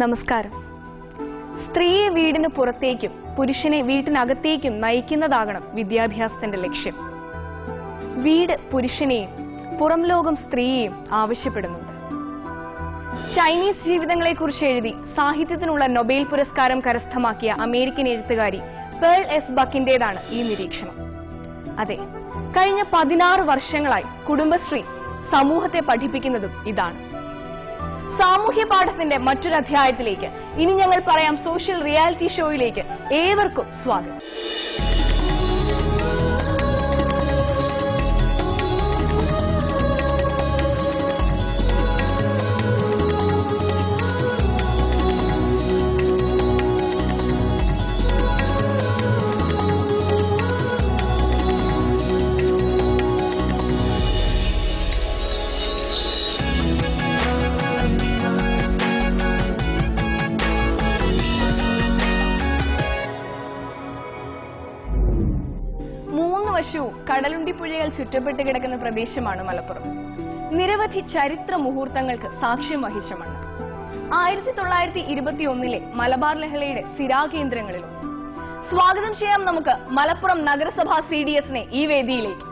നമസ്കാരം. സ്ത്രീയെ വീടിന് പുറത്തേക്കും പുരുഷനെ വീട്ടിനകത്തേക്കും നയിക്കുന്നതാകണം വിദ്യാഭ്യാസത്തിന്റെ ലക്ഷ്യം. വീട് പുരുഷനെയും പുറം ലോകം സ്ത്രീയെയും ആവശ്യപ്പെടുന്നുണ്ട്. ചൈനീസ് ജീവിതങ്ങളെക്കുറിച്ച് എഴുതി സാഹിത്യത്തിനുള്ള നൊബേൽ പുരസ്കാരം കരസ്ഥമാക്കിയ അമേരിക്കൻ എഴുത്തുകാരി പേൾ എസ് ബക്കിന്റേതാണ് ഈ നിരീക്ഷണം. അതെ, കഴിഞ്ഞ 16 വർഷങ്ങളായി കുടുംബശ്രീ സമൂഹത്തെ പഠിപ്പിക്കുന്നതും ഇതാണ്. സാമൂഹ്യ പാഠത്തിന്റെ മറ്റൊരു അധ്യായത്തിലേക്ക് ഇനി ഞങ്ങൾ പറയാം സോഷ്യൽ റിയാലിറ്റി ഷോയിലേക്ക് ഏവർക്കും സ്വാഗതം. കടലുണ്ടിപ്പുഴയാൽ ചുറ്റപ്പെട്ട് കിടക്കുന്ന പ്രദേശമാണ് മലപ്പുറം. നിരവധി ചരിത്ര മുഹൂർത്തങ്ങൾക്ക് സാക്ഷ്യം വഹിച്ച മണ്ണ്. 1921 മലബാർ ലഹളയുടെ സ്ഥിരാകേന്ദ്രങ്ങളിലും. സ്വാഗതം ചെയ്യാം നമുക്ക് മലപ്പുറം നഗരസഭാ CDSനെ ഈ വേദിയിലേക്ക്.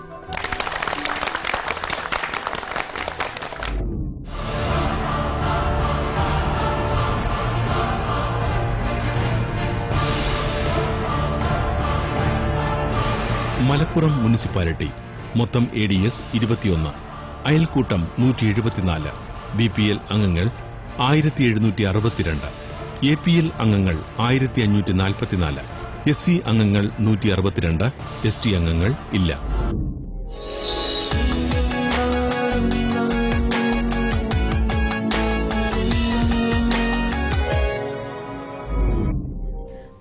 മലപ്പുറം മുനിസിപ്പാലിറ്റി മൊത്തം ADS 21, അയൽക്കൂട്ടം 174, BPL അംഗങ്ങൾ 1762, APL അംഗങ്ങൾ 1544, SC അംഗങ്ങൾ 162, ST അംഗങ്ങൾ ഇല്ല.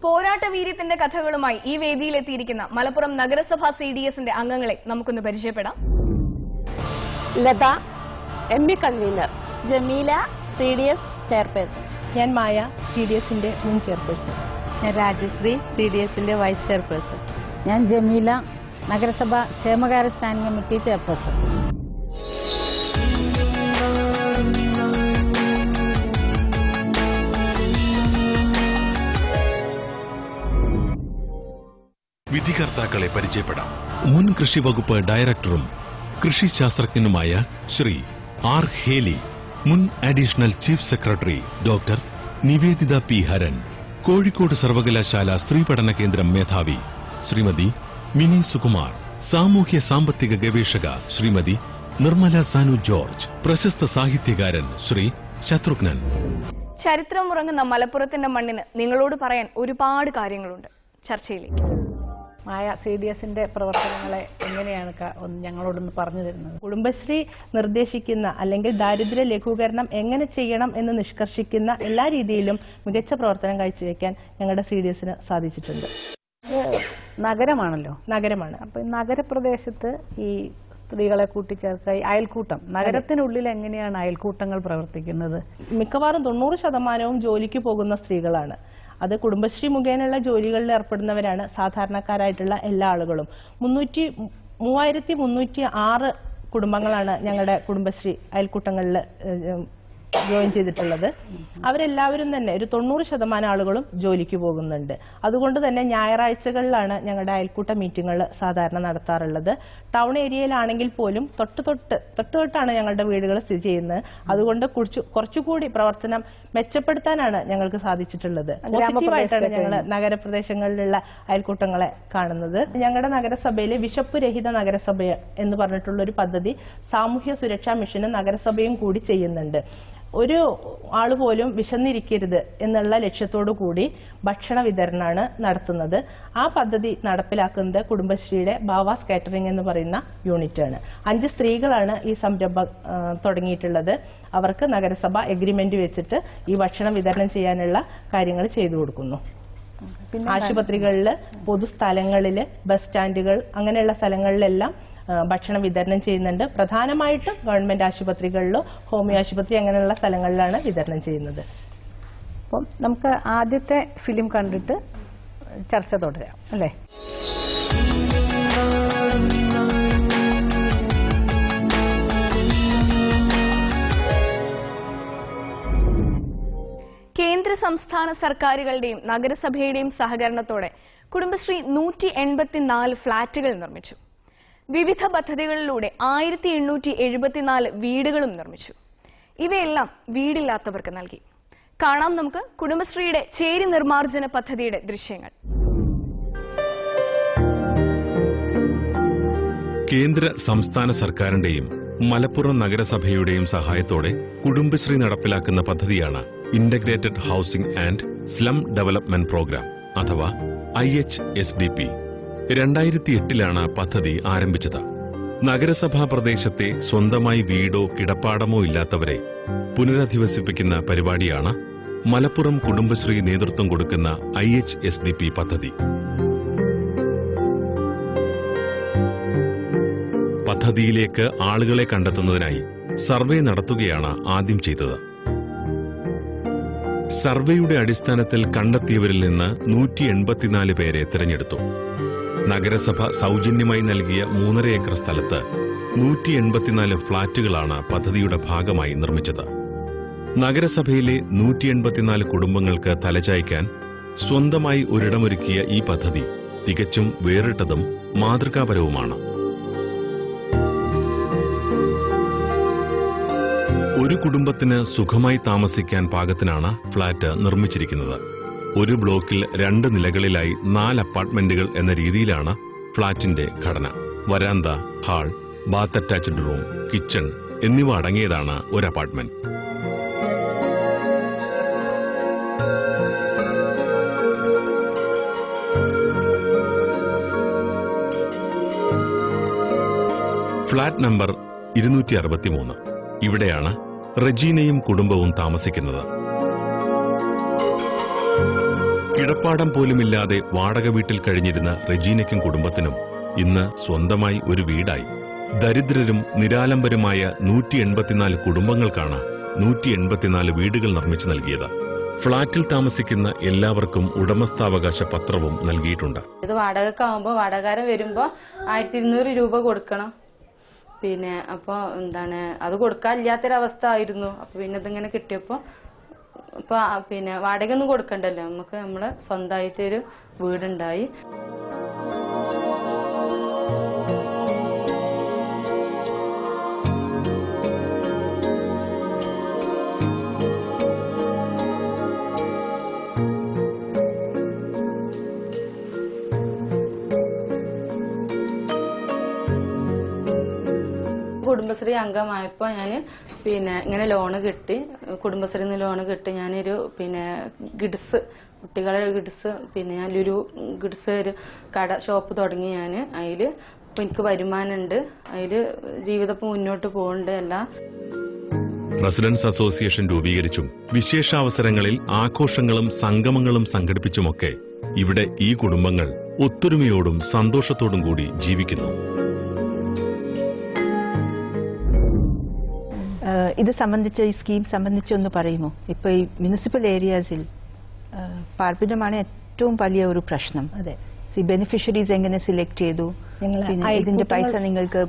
പോരാട്ടവീര്യത്തിന്റെ കഥകളുമായി ഈ വേദിയിലെത്തിയിരിക്കുന്ന മലപ്പുറം നഗരസഭാ CDSന്റെ അംഗങ്ങളെ നമുക്കൊന്ന് പരിചയപ്പെടാം. Latha ME convener, Jameela CDS chairperson, ഞാൻ മായ CDSന്റെ മുൻ ചെയർപേഴ്സൺ, ഞാൻ രാജശ്രീ CDSന്റെ വൈസ് ചെയർപേഴ്സൺ, ഞാൻ ജമീല നഗരസഭ ക്ഷേമകാര്യ സ്റ്റാൻഡിംഗ് കമ്മിറ്റി ചെയർപേഴ്സൺ. വിധികർത്താക്കളെ പരിചയപ്പെടാം. മുൻ കൃഷി വകുപ്പ് ഡയറക്ടറും കൃഷി ശാസ്ത്രജ്ഞനുമായ ശ്രീ R. ഹേലി, മുൻ additional chief secretary doctor Nivedita P. Haran, Kozhikode സർവകലാശാല സ്ത്രീ പഠന കേന്ദ്രം മേധാവി ശ്രീമതി മിനി സുകുമാർ, സാമൂഹ്യ സാമ്പത്തിക ഗവേഷക ശ്രീമതി നിർമ്മല സാനു ജോർജ്, പ്രശസ്ത സാഹിത്യകാരൻ ശ്രീ ശത്രുഘ്നൻ. ചരിത്രമുറങ്ങുന്ന മലപ്പുറത്തിന്റെ മണ്ണിന് നിങ്ങളോട് പറയാൻ ഒരുപാട് കാര്യങ്ങളുണ്ട്. ചർച്ചയിലേക്ക്. മായ CDSന്റെ പ്രവർത്തനങ്ങളെ എങ്ങനെയാണ് ഞങ്ങളോടൊന്ന് പറഞ്ഞു തരുന്നത്? കുടുംബശ്രീ നിർദ്ദേശിക്കുന്ന അല്ലെങ്കിൽ ദാരിദ്ര്യ ലഘൂകരണം എങ്ങനെ ചെയ്യണം എന്ന് നിഷ്കർഷിക്കുന്ന എല്ലാ രീതിയിലും മികച്ച പ്രവർത്തനം കാഴ്ചവെക്കാൻ ഞങ്ങളുടെ CDSന് സാധിച്ചിട്ടുണ്ട്. നഗരമാണല്ലോ, നഗരമാണ്. അപ്പൊ നഗരപ്രദേശത്ത് ഈ സ്ത്രീകളെ കൂട്ടിച്ചേർത്ത അയൽക്കൂട്ടം, നഗരത്തിനുള്ളിൽ എങ്ങനെയാണ് അയൽക്കൂട്ടങ്ങൾ പ്രവർത്തിക്കുന്നത്? മിക്കവാറും 90% ജോലിക്ക് പോകുന്ന സ്ത്രീകളാണ്. അത് കുടുംബശ്രീ മുഖേനയുള്ള ജോലികളിൽ ഏർപ്പെടുന്നവരാണ് സാധാരണക്കാരായിട്ടുള്ള എല്ലാ ആളുകളും. 3306 കുടുംബങ്ങളാണ് ഞങ്ങളുടെ കുടുംബശ്രീ അയൽക്കൂട്ടങ്ങളിൽ ജോയിൻ ചെയ്തിട്ടുള്ളത്. അവരെല്ലാവരും തന്നെ ഒരു 90% ആളുകളും ജോലിക്ക് പോകുന്നുണ്ട്. അതുകൊണ്ട് തന്നെ ഞായറാഴ്ചകളിലാണ് ഞങ്ങളുടെ അയൽക്കൂട്ട മീറ്റിങ്ങുകൾ സാധാരണ നടത്താറുള്ളത്. ടൗൺ ഏരിയയിലാണെങ്കിൽ പോലും തൊട്ടുതൊട്ടാണ് ഞങ്ങളുടെ വീടുകൾ സ്ഥിതി ചെയ്യുന്നത്. അതുകൊണ്ട് കുറച്ചുകൂടി പ്രവർത്തനം മെച്ചപ്പെടുത്താനാണ് ഞങ്ങൾക്ക് സാധിച്ചിട്ടുള്ളത്. പോസിറ്റീവായിട്ടാണ് ഞങ്ങൾ നഗരപ്രദേശങ്ങളിലുള്ള അയൽക്കൂട്ടങ്ങളെ കാണുന്നത്. ഞങ്ങളുടെ നഗരസഭയിലെ വിശപ്പ് രഹിത നഗരസഭ എന്ന് പറഞ്ഞിട്ടുള്ള ഒരു പദ്ധതി സാമൂഹ്യ സുരക്ഷാ മിഷനും നഗരസഭയും കൂടി ചെയ്യുന്നുണ്ട്. ഒരു ആള് പോലും വിശന്നിരിക്കരുത് എന്നുള്ള ലക്ഷ്യത്തോടു കൂടി ഭക്ഷണ വിതരണമാണ് നടത്തുന്നത്. ആ പദ്ധതി നടപ്പിലാക്കുന്നത് കുടുംബശ്രീയുടെ ബാവാസ് കാറ്ററിംഗ് എന്ന് പറയുന്ന യൂണിറ്റാണ്. 5 സ്ത്രീകളാണ് ഈ സംരംഭം തുടങ്ങിയിട്ടുള്ളത്. അവർക്ക് നഗരസഭ എഗ്രിമെന്റ് വെച്ചിട്ട് ഈ ഭക്ഷണം വിതരണം ചെയ്യാനുള്ള കാര്യങ്ങൾ ചെയ്തു കൊടുക്കുന്നു. ആശുപത്രികളിൽ, പൊതുസ്ഥലങ്ങളിൽ, ബസ് സ്റ്റാൻഡുകൾ അങ്ങനെയുള്ള സ്ഥലങ്ങളിലെല്ലാം ഭക്ഷണം വിതരണം ചെയ്യുന്നുണ്ട്. പ്രധാനമായിട്ടും ഗവൺമെന്റ് ആശുപത്രികളിലോ ഹോമിയോ ആശുപത്രി അങ്ങനെയുള്ള സ്ഥലങ്ങളിലാണ് വിതരണം ചെയ്യുന്നത്. അപ്പം നമുക്ക് ആദ്യത്തെ ഫിലിം കണ്ടിട്ട് ചർച്ച തുടരാം അല്ലേ? കേന്ദ്ര സംസ്ഥാന സർക്കാരുകളുടെയും നഗരസഭയുടെയും സഹകരണത്തോടെ കുടുംബശ്രീ 184 ഫ്ളാറ്റുകൾ നിർമ്മിച്ചു. വിവിധ പദ്ധതികളിലൂടെ 1874 വീടുകളും നിർമ്മിച്ചു. ഇവയെല്ലാം വീടില്ലാത്തവർക്ക് നൽകി. കാണാം നമുക്ക് കുടുംബശ്രീയുടെ ചേരി നിർമ്മാർജ്ജന പദ്ധതിയുടെ ദൃശ്യങ്ങൾ. കേന്ദ്ര സംസ്ഥാന സർക്കാരിന്റെയും മലപ്പുറം നഗരസഭയുടെയും സഹായത്തോടെ കുടുംബശ്രീ നടപ്പിലാക്കുന്ന പദ്ധതിയാണ് integrated housing and slum development programme അഥവാ IHSDP. 2008 പദ്ധതി ആരംഭിച്ചത്. നഗരസഭാ പ്രദേശത്തെ സ്വന്തമായി വീടോ കിടപ്പാടമോ ഇല്ലാത്തവരെ പുനരധിവസിപ്പിക്കുന്ന പരിപാടിയാണ് മലപ്പുറം കുടുംബശ്രീ നേതൃത്വം കൊടുക്കുന്ന IHSDP പദ്ധതി. പദ്ധതിയിലേക്ക് ആളുകളെ കണ്ടെത്തുന്നതിനായി സർവേ നടത്തുകയാണ് ആദ്യം ചെയ്തത്. സർവേയുടെ അടിസ്ഥാനത്തിൽ കണ്ടെത്തിയവരിൽ നിന്ന് 184 പേരെ തിരഞ്ഞെടുത്തു. നഗരസഭ സൗജന്യമായി നൽകിയ 3.5 ഏക്കർ സ്ഥലത്ത് 184 ഫ്ളാറ്റുകളാണ് പദ്ധതിയുടെ ഭാഗമായി നിർമ്മിച്ചത്. നഗരസഭയിലെ 184 കുടുംബങ്ങൾക്ക് തലചായ്ക്കാൻ സ്വന്തമായി ഒരിടമൊരുക്കിയ ഈ പദ്ധതി തികച്ചും വേറിട്ടതും മാതൃകാപരവുമാണ്. ഒരു കുടുംബത്തിന് സുഖമായി താമസിക്കാൻ പാകത്തിനാണ് ഫ്ളാറ്റ് നിർമ്മിച്ചിരിക്കുന്നത്. ഒരു ബ്ലോക്കിൽ 2 നിലകളിലായി 4 അപ്പാർട്ട്മെന്റുകൾ എന്ന രീതിയിലാണ് ഫ്ളാറ്റിന്റെ ഘടന. വരാന്ത, hall, bath attached room, kitchen എന്നിവ അടങ്ങിയതാണ് ഒരു അപ്പാർട്ട്മെന്റ്. Flat number 263. ഇവിടെയാണ് റെജീനയും കുടുംബവും താമസിക്കുന്നത്. കിടപ്പാടം പോലുമില്ലാതെ വാടക വീട്ടിൽ കഴിഞ്ഞിരുന്ന റെജീനയ്ക്കും കുടുംബത്തിനും ഇന്ന് സ്വന്തമായി ഒരു വീടായി. ദരിദ്രരും നിരാലംബരുമായ 184 കുടുംബങ്ങൾക്കാണ് 184 വീടുകൾ നിർമ്മിച്ചു നൽകിയത്. ഫ്ളാറ്റിൽ താമസിക്കുന്ന എല്ലാവർക്കും ഉടമസ്ഥാവകാശ പത്രവും നൽകിയിട്ടുണ്ട്. ഇത് വാടകക്കാവുമ്പോൾ വാടകക്കാരൻ വരുമ്പോൾ 1200 രൂപ കൊടുക്കണം. പിന്നെ അപ്പോൾ അത് കൊടുക്കാനില്ലാത്തൊരവസ്ഥ ആയിരുന്നു. അപ്പോൾ പിന്നെ ഇതിങ്ങനെ കിട്ടിയപ്പോൾ പിന്നെ വാടകയൊന്നും കൊടുക്കണ്ടല്ലോ, നമുക്ക് നമ്മളെ സ്വന്തമായിട്ടൊരു വീടുണ്ടായി. കുടുംബശ്രീ അംഗമായപ്പോൾ ഞാൻ പിന്നെ ഇങ്ങനെ ലോണ് കിട്ടി, കുടുംബശ്രീയിൽ നിന്ന് ലോണ് കിട്ടി. ഞാനൊരു പിന്നെ ഗിഡ്സ്, കുട്ടികളുടെ ഗിഡ്സ്, പിന്നെ ഞാനൊരു ഗിഡ്സ് ഒരു ഷോപ്പ് തുടങ്ങി. ഞാൻ അതിൽ ഇപ്പം എനിക്ക് വരുമാനമുണ്ട്, അതിൽ ജീവിതം മുന്നോട്ട് പോകുന്നുണ്ട്. എല്ലാം റെസിഡൻസ് അസോസിയേഷൻ രൂപീകരിച്ചും വിശേഷാവസരങ്ങളിൽ ആഘോഷങ്ങളും സംഗമങ്ങളും സംഘടിപ്പിച്ചുമൊക്കെ ഇവിടെ ഈ കുടുംബങ്ങൾ ഒത്തൊരുമയോടും സന്തോഷത്തോടും കൂടി ജീവിക്കുന്നു. ഇത് സംബന്ധിച്ച്, ഈ സ്കീം സംബന്ധിച്ച് ഒന്ന് പറയുമോ? ഇപ്പോൾ ഈ മുനിസിപ്പൽ ഏരിയാസിൽ പാർപ്പിടമാണ് ഏറ്റവും വലിയ ഒരു പ്രശ്നം. അതെ, ഈ ബെനിഫിഷ്യറീസ് എങ്ങനെ സെലക്ട് ചെയ്തു? ഇതിന്റെ പൈസ നിങ്ങൾക്ക്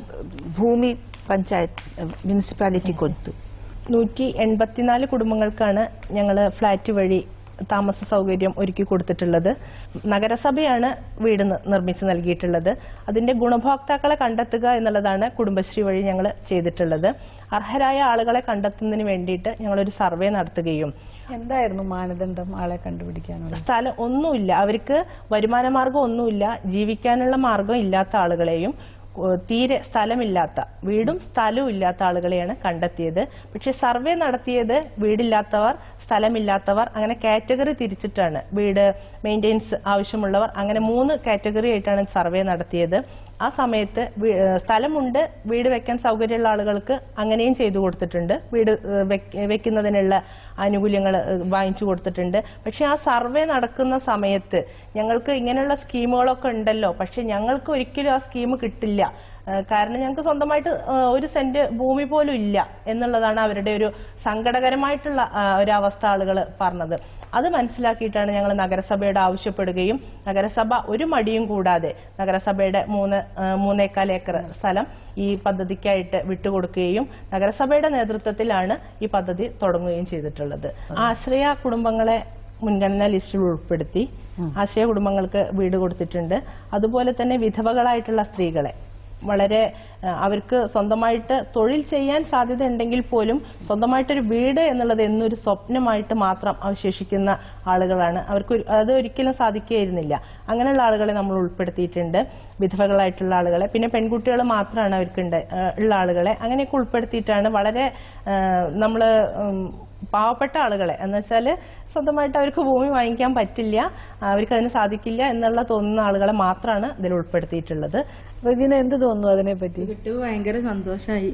ഭൂമി പഞ്ചായത്ത് മുനിസിപ്പാലിറ്റി കൊടുത്തു. 184 കുടുംബങ്ങൾക്കാണ് ഞങ്ങൾ ഫ്ളാറ്റ് വഴി താമസ സൗകര്യം ഒരുക്കി കൊടുത്തിട്ടുള്ളത്. നഗരസഭയാണ് വീട് നിർമ്മിച്ച് നൽകിയിട്ടുള്ളത്. അതിന്റെ ഗുണഭോക്താക്കളെ കണ്ടെത്തുക എന്നുള്ളതാണ് കുടുംബശ്രീ വഴി ഞങ്ങൾ ചെയ്തിട്ടുള്ളത്. അർഹരായ ആളുകളെ കണ്ടെത്തുന്നതിന് വേണ്ടിയിട്ട് ഞങ്ങളൊരു സർവേ നടത്തുകയും. എന്തായിരുന്നു മാനദണ്ഡം ആളെ കണ്ടുപിടിക്കാനുള്ള? സ്ഥലം ഒന്നുമില്ല, അവർക്ക് വരുമാന മാർഗം ഒന്നുമില്ല, ജീവിക്കാനുള്ള മാർഗം ഇല്ലാത്ത ആളുകളെയും തീരെ സ്ഥലമില്ലാത്ത, വീടും സ്ഥലവും ഇല്ലാത്ത ആളുകളെയാണ് കണ്ടെത്തിയത്. പക്ഷെ സർവേ നടത്തിയത് വീടില്ലാത്തവർ, സ്ഥലമില്ലാത്തവർ, അങ്ങനെ കാറ്റഗറി തിരിച്ചിട്ടാണ്. വീട് മെയിൻ്റെനൻസ് ആവശ്യമുള്ളവർ, അങ്ങനെ 3 കാറ്റഗറി ആയിട്ടാണ് സർവേ നടത്തിയത്. ആ സമയത്ത് സ്ഥലമുണ്ട്, വീട് വെക്കാൻ സൗകര്യമുള്ള ആളുകൾക്ക് അങ്ങനെയും ചെയ്തു കൊടുത്തിട്ടുണ്ട്. വീട് വെക്കുന്നതിനുള്ള ആനുകൂല്യങ്ങൾ വാങ്ങിച്ചു കൊടുത്തിട്ടുണ്ട്. പക്ഷെ ആ സർവേ നടക്കുന്ന സമയത്ത് ഞങ്ങൾക്ക് ഇങ്ങനെയുള്ള സ്കീമുകളൊക്കെ ഉണ്ടല്ലോ, പക്ഷെ ഞങ്ങൾക്ക് ഒരിക്കലും ആ സ്കീം കിട്ടില്ല. കാരണം ഞങ്ങൾക്ക് സ്വന്തമായിട്ട് 1 സെന്റ് ഭൂമി പോലും ഇല്ല എന്നുള്ളതാണ് അവരുടെ ഒരു സങ്കടകരമായിട്ടുള്ള ഒരവസ്ഥ ആളുകൾ പറഞ്ഞത്. അത് മനസ്സിലാക്കിയിട്ടാണ് ഞങ്ങൾ നഗരസഭയോട് ആവശ്യപ്പെടുകയും നഗരസഭ ഒരു മടിയും കൂടാതെ നഗരസഭയുടെ 3.25 ഏക്കർ സ്ഥലം ഈ പദ്ധതിക്കായിട്ട് വിട്ടുകൊടുക്കുകയും നഗരസഭയുടെ നേതൃത്വത്തിലാണ് ഈ പദ്ധതി തുടങ്ങുകയും ചെയ്തിട്ടുള്ളത്. ആശ്രയ കുടുംബങ്ങളെ മുൻഗണനാ ലിസ്റ്റിൽ ഉൾപ്പെടുത്തി ആശ്രയ കുടുംബങ്ങൾക്ക് വീട് കൊടുത്തിട്ടുണ്ട്. അതുപോലെ തന്നെ വിധവകളായിട്ടുള്ള സ്ത്രീകളെ വളരെ അവർക്ക് സ്വന്തമായിട്ട് തൊഴിൽ ചെയ്യാൻ സാധ്യത ഉണ്ടെങ്കിൽ പോലും സ്വന്തമായിട്ടൊരു വീട് എന്നുള്ളത് എന്നൊരു സ്വപ്നമായിട്ട് മാത്രം അവശേഷിക്കുന്ന ആളുകളാണ്. അവർക്ക് അത് ഒരിക്കലും സാധിക്കുകയായിരുന്നില്ല. അങ്ങനെയുള്ള ആളുകളെ നമ്മൾ ഉൾപ്പെടുത്തിയിട്ടുണ്ട്, വിധവകളായിട്ടുള്ള ആളുകളെ. പിന്നെ പെൺകുട്ടികൾ മാത്രമാണ് അവർക്ക് ഉള്ള ആളുകളെ അങ്ങനെയൊക്കെ ഉൾപ്പെടുത്തിയിട്ടാണ് വളരെ നമ്മൾ പാവപ്പെട്ട ആളുകളെ എന്ന് വെച്ചാൽ സ്വന്തമായിട്ട് അവർക്ക് ഭൂമി വാങ്ങിക്കാൻ പറ്റില്ല, അവർക്ക് അതിന് സാധിക്കില്ല എന്നുള്ള തോന്നുന്ന ആളുകളെ മാത്രമാണ് ഇതിൽ ഉൾപ്പെടുത്തിയിട്ടുള്ളത്. റജീന, എന്ത് തോന്നുന്നു അതിനെപ്പറ്റി? ഭയങ്കര സന്തോഷമായി.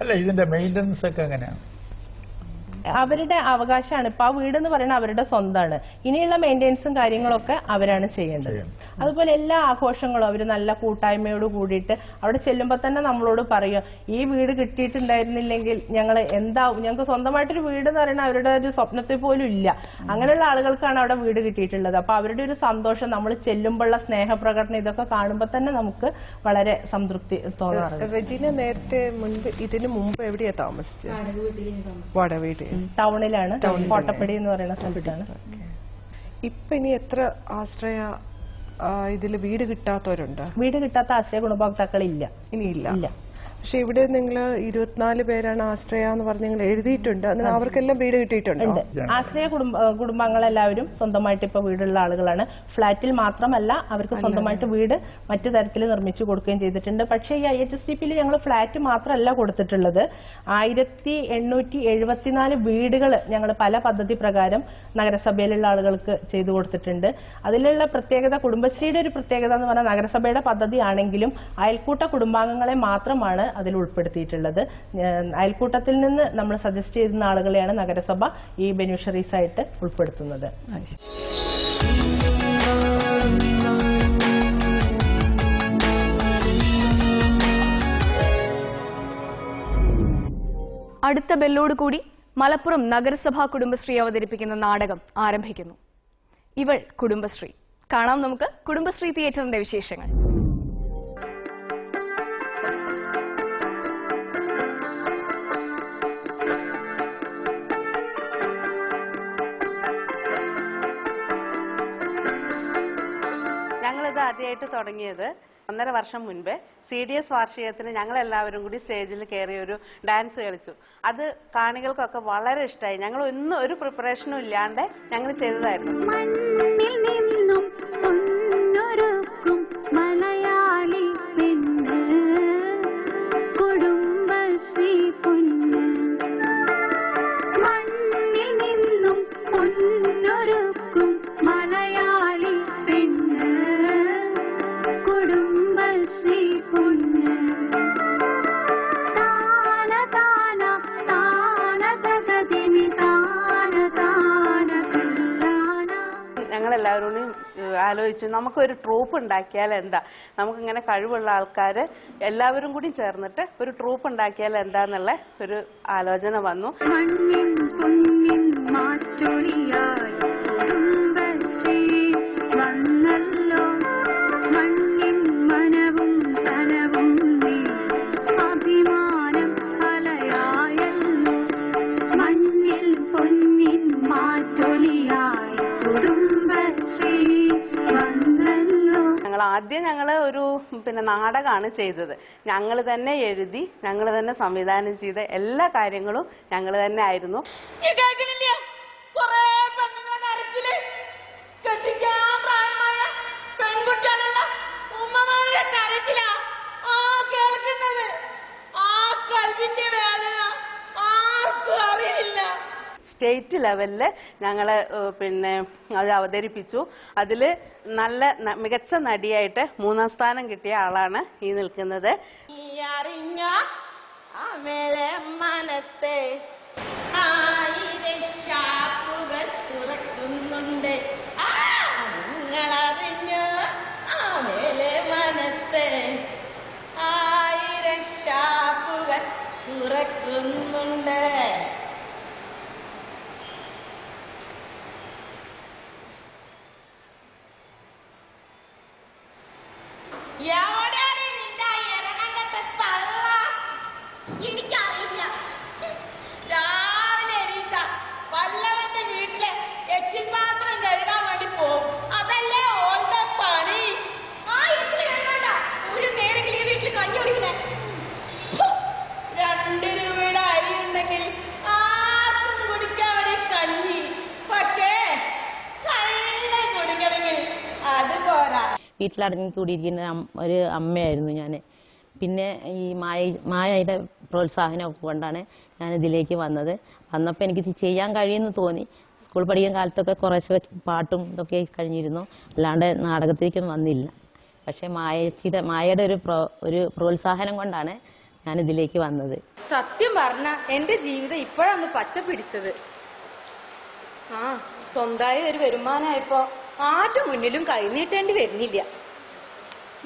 അല്ല, ഇതിന്റെ മെയിൻ്റനൻസ് ഒക്കെ എങ്ങനെയാണ്? അവരുടെ അവകാശമാണ്. ഇപ്പൊ ആ വീട് എന്ന് പറയുന്നത് അവരുടെ സ്വന്തമാണ്. ഇനിയുള്ള മെയിൻ്റെനൻസും കാര്യങ്ങളൊക്കെ അവരാണ് ചെയ്യേണ്ടത്. അതുപോലെ എല്ലാ ആഘോഷങ്ങളും അവർ നല്ല കൂട്ടായ്മയോട് കൂടിയിട്ട് അവിടെ ചെല്ലുമ്പോൾ തന്നെ നമ്മളോട് പറയും, ഈ വീട് കിട്ടിയിട്ടുണ്ടായിരുന്നില്ലെങ്കിൽ ഞങ്ങൾക്ക് സ്വന്തമായിട്ടൊരു വീട് എന്ന് പറയുന്നത് അവരുടെ ഒരു സ്വപ്നത്തിൽ പോലും ഇല്ല. അങ്ങനെയുള്ള ആളുകൾക്കാണ് അവിടെ വീട് കിട്ടിയിട്ടുള്ളത്. അപ്പൊ അവരുടെ ഒരു സന്തോഷം, നമ്മൾ ചെല്ലുമ്പോഴുള്ള സ്നേഹപ്രകടനം, ഇതൊക്കെ കാണുമ്പോൾ തന്നെ നമുക്ക് വളരെ സംതൃപ്തി തോന്നാറുണ്ട്. റജീന നേരത്തെ ഇതിനു മുമ്പ് എവിടെയാ താമസിച്ചത്? വാടക ടൗണിലാണ്, കോട്ടപ്പടി എന്ന് പറയുന്ന സ്ഥലത്താണ്. ഇപ്പൊ ഇനി എത്ര ആശ്രയ ഇതിൽ വീട് കിട്ടാത്തവരുണ്ട്? വീട് കിട്ടാത്ത ആശ്രയ ഗുണഭോക്താക്കളില്ല, ഇനിയില്ല. പക്ഷെ ഇവിടെ നിങ്ങൾ 24 പേരാണ് ആശ്രയ എന്ന് പറഞ്ഞ് നിങ്ങൾ എഴുതിയിട്ടുണ്ട്. അതിന് അവർക്കെല്ലാം വീട് കിട്ടിയിട്ടുണ്ട്. ആശ്രയ കുടുംബങ്ങളെല്ലാവരും സ്വന്തമായിട്ട് ഇപ്പൊ വീടുള്ള ആളുകളാണ്. ഫ്ളാറ്റിൽ മാത്രമല്ല, അവർക്ക് സ്വന്തമായിട്ട് വീട് മറ്റു തരത്തിൽ നിർമ്മിച്ചു കൊടുക്കുകയും ചെയ്തിട്ടുണ്ട്. പക്ഷേ ഈ IHSDPയിൽ ഞങ്ങൾ ഫ്ളാറ്റ് മാത്രമല്ല കൊടുത്തിട്ടുള്ളത്, 1874 വീടുകൾ ഞങ്ങൾ പല പദ്ധതി പ്രകാരം നഗരസഭയിലുള്ള ആളുകൾക്ക് ചെയ്തു കൊടുത്തിട്ടുണ്ട്. അതിലുള്ള പ്രത്യേകത, കുടുംബശ്രീയുടെ ഒരു പ്രത്യേകത എന്ന് പറഞ്ഞാൽ നഗരസഭയുടെ പദ്ധതി ആണെങ്കിലും അയൽക്കൂട്ട കുടുംബാംഗങ്ങളെ മാത്രമാണ് അതിൽ ഉൾപ്പെടുത്തിയിട്ടുള്ളത്. അയൽക്കൂട്ടത്തിൽ നിന്ന് നമ്മൾ സജസ്റ്റ് ചെയ്യുന്ന ആളുകളെയാണ് നഗരസഭ ഈ ബെനിഫിഷ്യറീസ് ആയിട്ട് ഉൾപ്പെടുത്തുന്നത്. അടുത്ത ബെല്ലോട് കൂടി മലപ്പുറം നഗരസഭാ കുടുംബശ്രീ അവതരിപ്പിക്കുന്ന നാടകം ആരംഭിക്കുന്നു. ഇവൾ കുടുംബശ്രീ. കാണാം നമുക്ക് കുടുംബശ്രീ തിയേറ്ററിന്റെ വിശേഷങ്ങൾ. ഞങ്ങളിത് ആദ്യമായിട്ട് തുടങ്ങിയത് 1.5 വർഷം മുൻപ് CDS വാർഷികത്തിന് ഞങ്ങളെല്ലാവരും കൂടി സ്റ്റേജിൽ കയറി ഒരു ഡാൻസ് കളിച്ചു. അത് കാണികൾക്കൊക്കെ വളരെ ഇഷ്ടമായി. ഞങ്ങൾ ഒന്നും ഒരു പ്രിപ്പറേഷനും ഇല്ലാണ്ട് ഞങ്ങൾ ചെയ്തതായിരുന്നു. ഞങ്ങളെല്ലാവരോടും ആലോചിച്ചു, നമുക്കൊരു ട്രൂപ്പ് ഉണ്ടാക്കിയാൽ എന്താ, നമുക്കിങ്ങനെ കഴിവുള്ള ആൾക്കാർ എല്ലാവരും കൂടി ചേർന്നിട്ട് ഒരു ട്രൂപ്പ് ഉണ്ടാക്കിയാൽ എന്താന്നുള്ള ഒരു ആലോചന വന്നു. ആദ്യം ഞങ്ങൾ ഒരു നാടകമാണ് ചെയ്തത്. ഞങ്ങൾ തന്നെ എഴുതി, ഞങ്ങൾ തന്നെ സംവിധാനം ചെയ്ത എല്ലാ കാര്യങ്ങളും ഞങ്ങൾ തന്നെ ആയിരുന്നു. സ്റ്റേറ്റ് ലെവലില് ഞങ്ങൾ അത് അവതരിപ്പിച്ചു. അതിൽ നല്ല മികച്ച നടിയായിട്ട് 3ാം സ്ഥാനം കിട്ടിയ ആളാണ് ഈ നിൽക്കുന്നത്. എനിക്കറിയില്ല, രാവിലെ എണീറ്റ പല്ലവന്റെ വീട്ടിലെ എച്ചിൽപ്പാ വീട്ടിലടങ്ങി കൂടിയിരിക്കുന്ന ഒരു അമ്മയായിരുന്നു ഞാൻ. പിന്നെ ഈ മായയുടെ പ്രോത്സാഹനമൊക്കെ കൊണ്ടാണ് ഞാൻ ഇതിലേക്ക് വന്നത്. വന്നപ്പോൾ എനിക്ക് ചെയ്യാൻ കഴിയുമെന്ന് തോന്നി. സ്കൂൾ പഠിക്കുന്ന കാലത്തൊക്കെ കുറേശ്ശെ പാട്ടും ഇതൊക്കെ കഴിഞ്ഞിരുന്നു, അല്ലാണ്ട് നാടകത്തിലേക്കൊന്നും വന്നില്ല. പക്ഷേ മായയുടെ ഒരു പ്രോത്സാഹനം കൊണ്ടാണ് ഞാൻ ഇതിലേക്ക് വന്നത്. സത്യം പറഞ്ഞ എന്റെ ജീവിതം ഇപ്പോഴാണ് പച്ച പിടിച്ചത്. സ്വന്തമായി ഒരു വരുമാനമായപ്പോ ആരുടെ മുന്നിലും കൈനീട്ടേണ്ടി വരുന്നില്ല.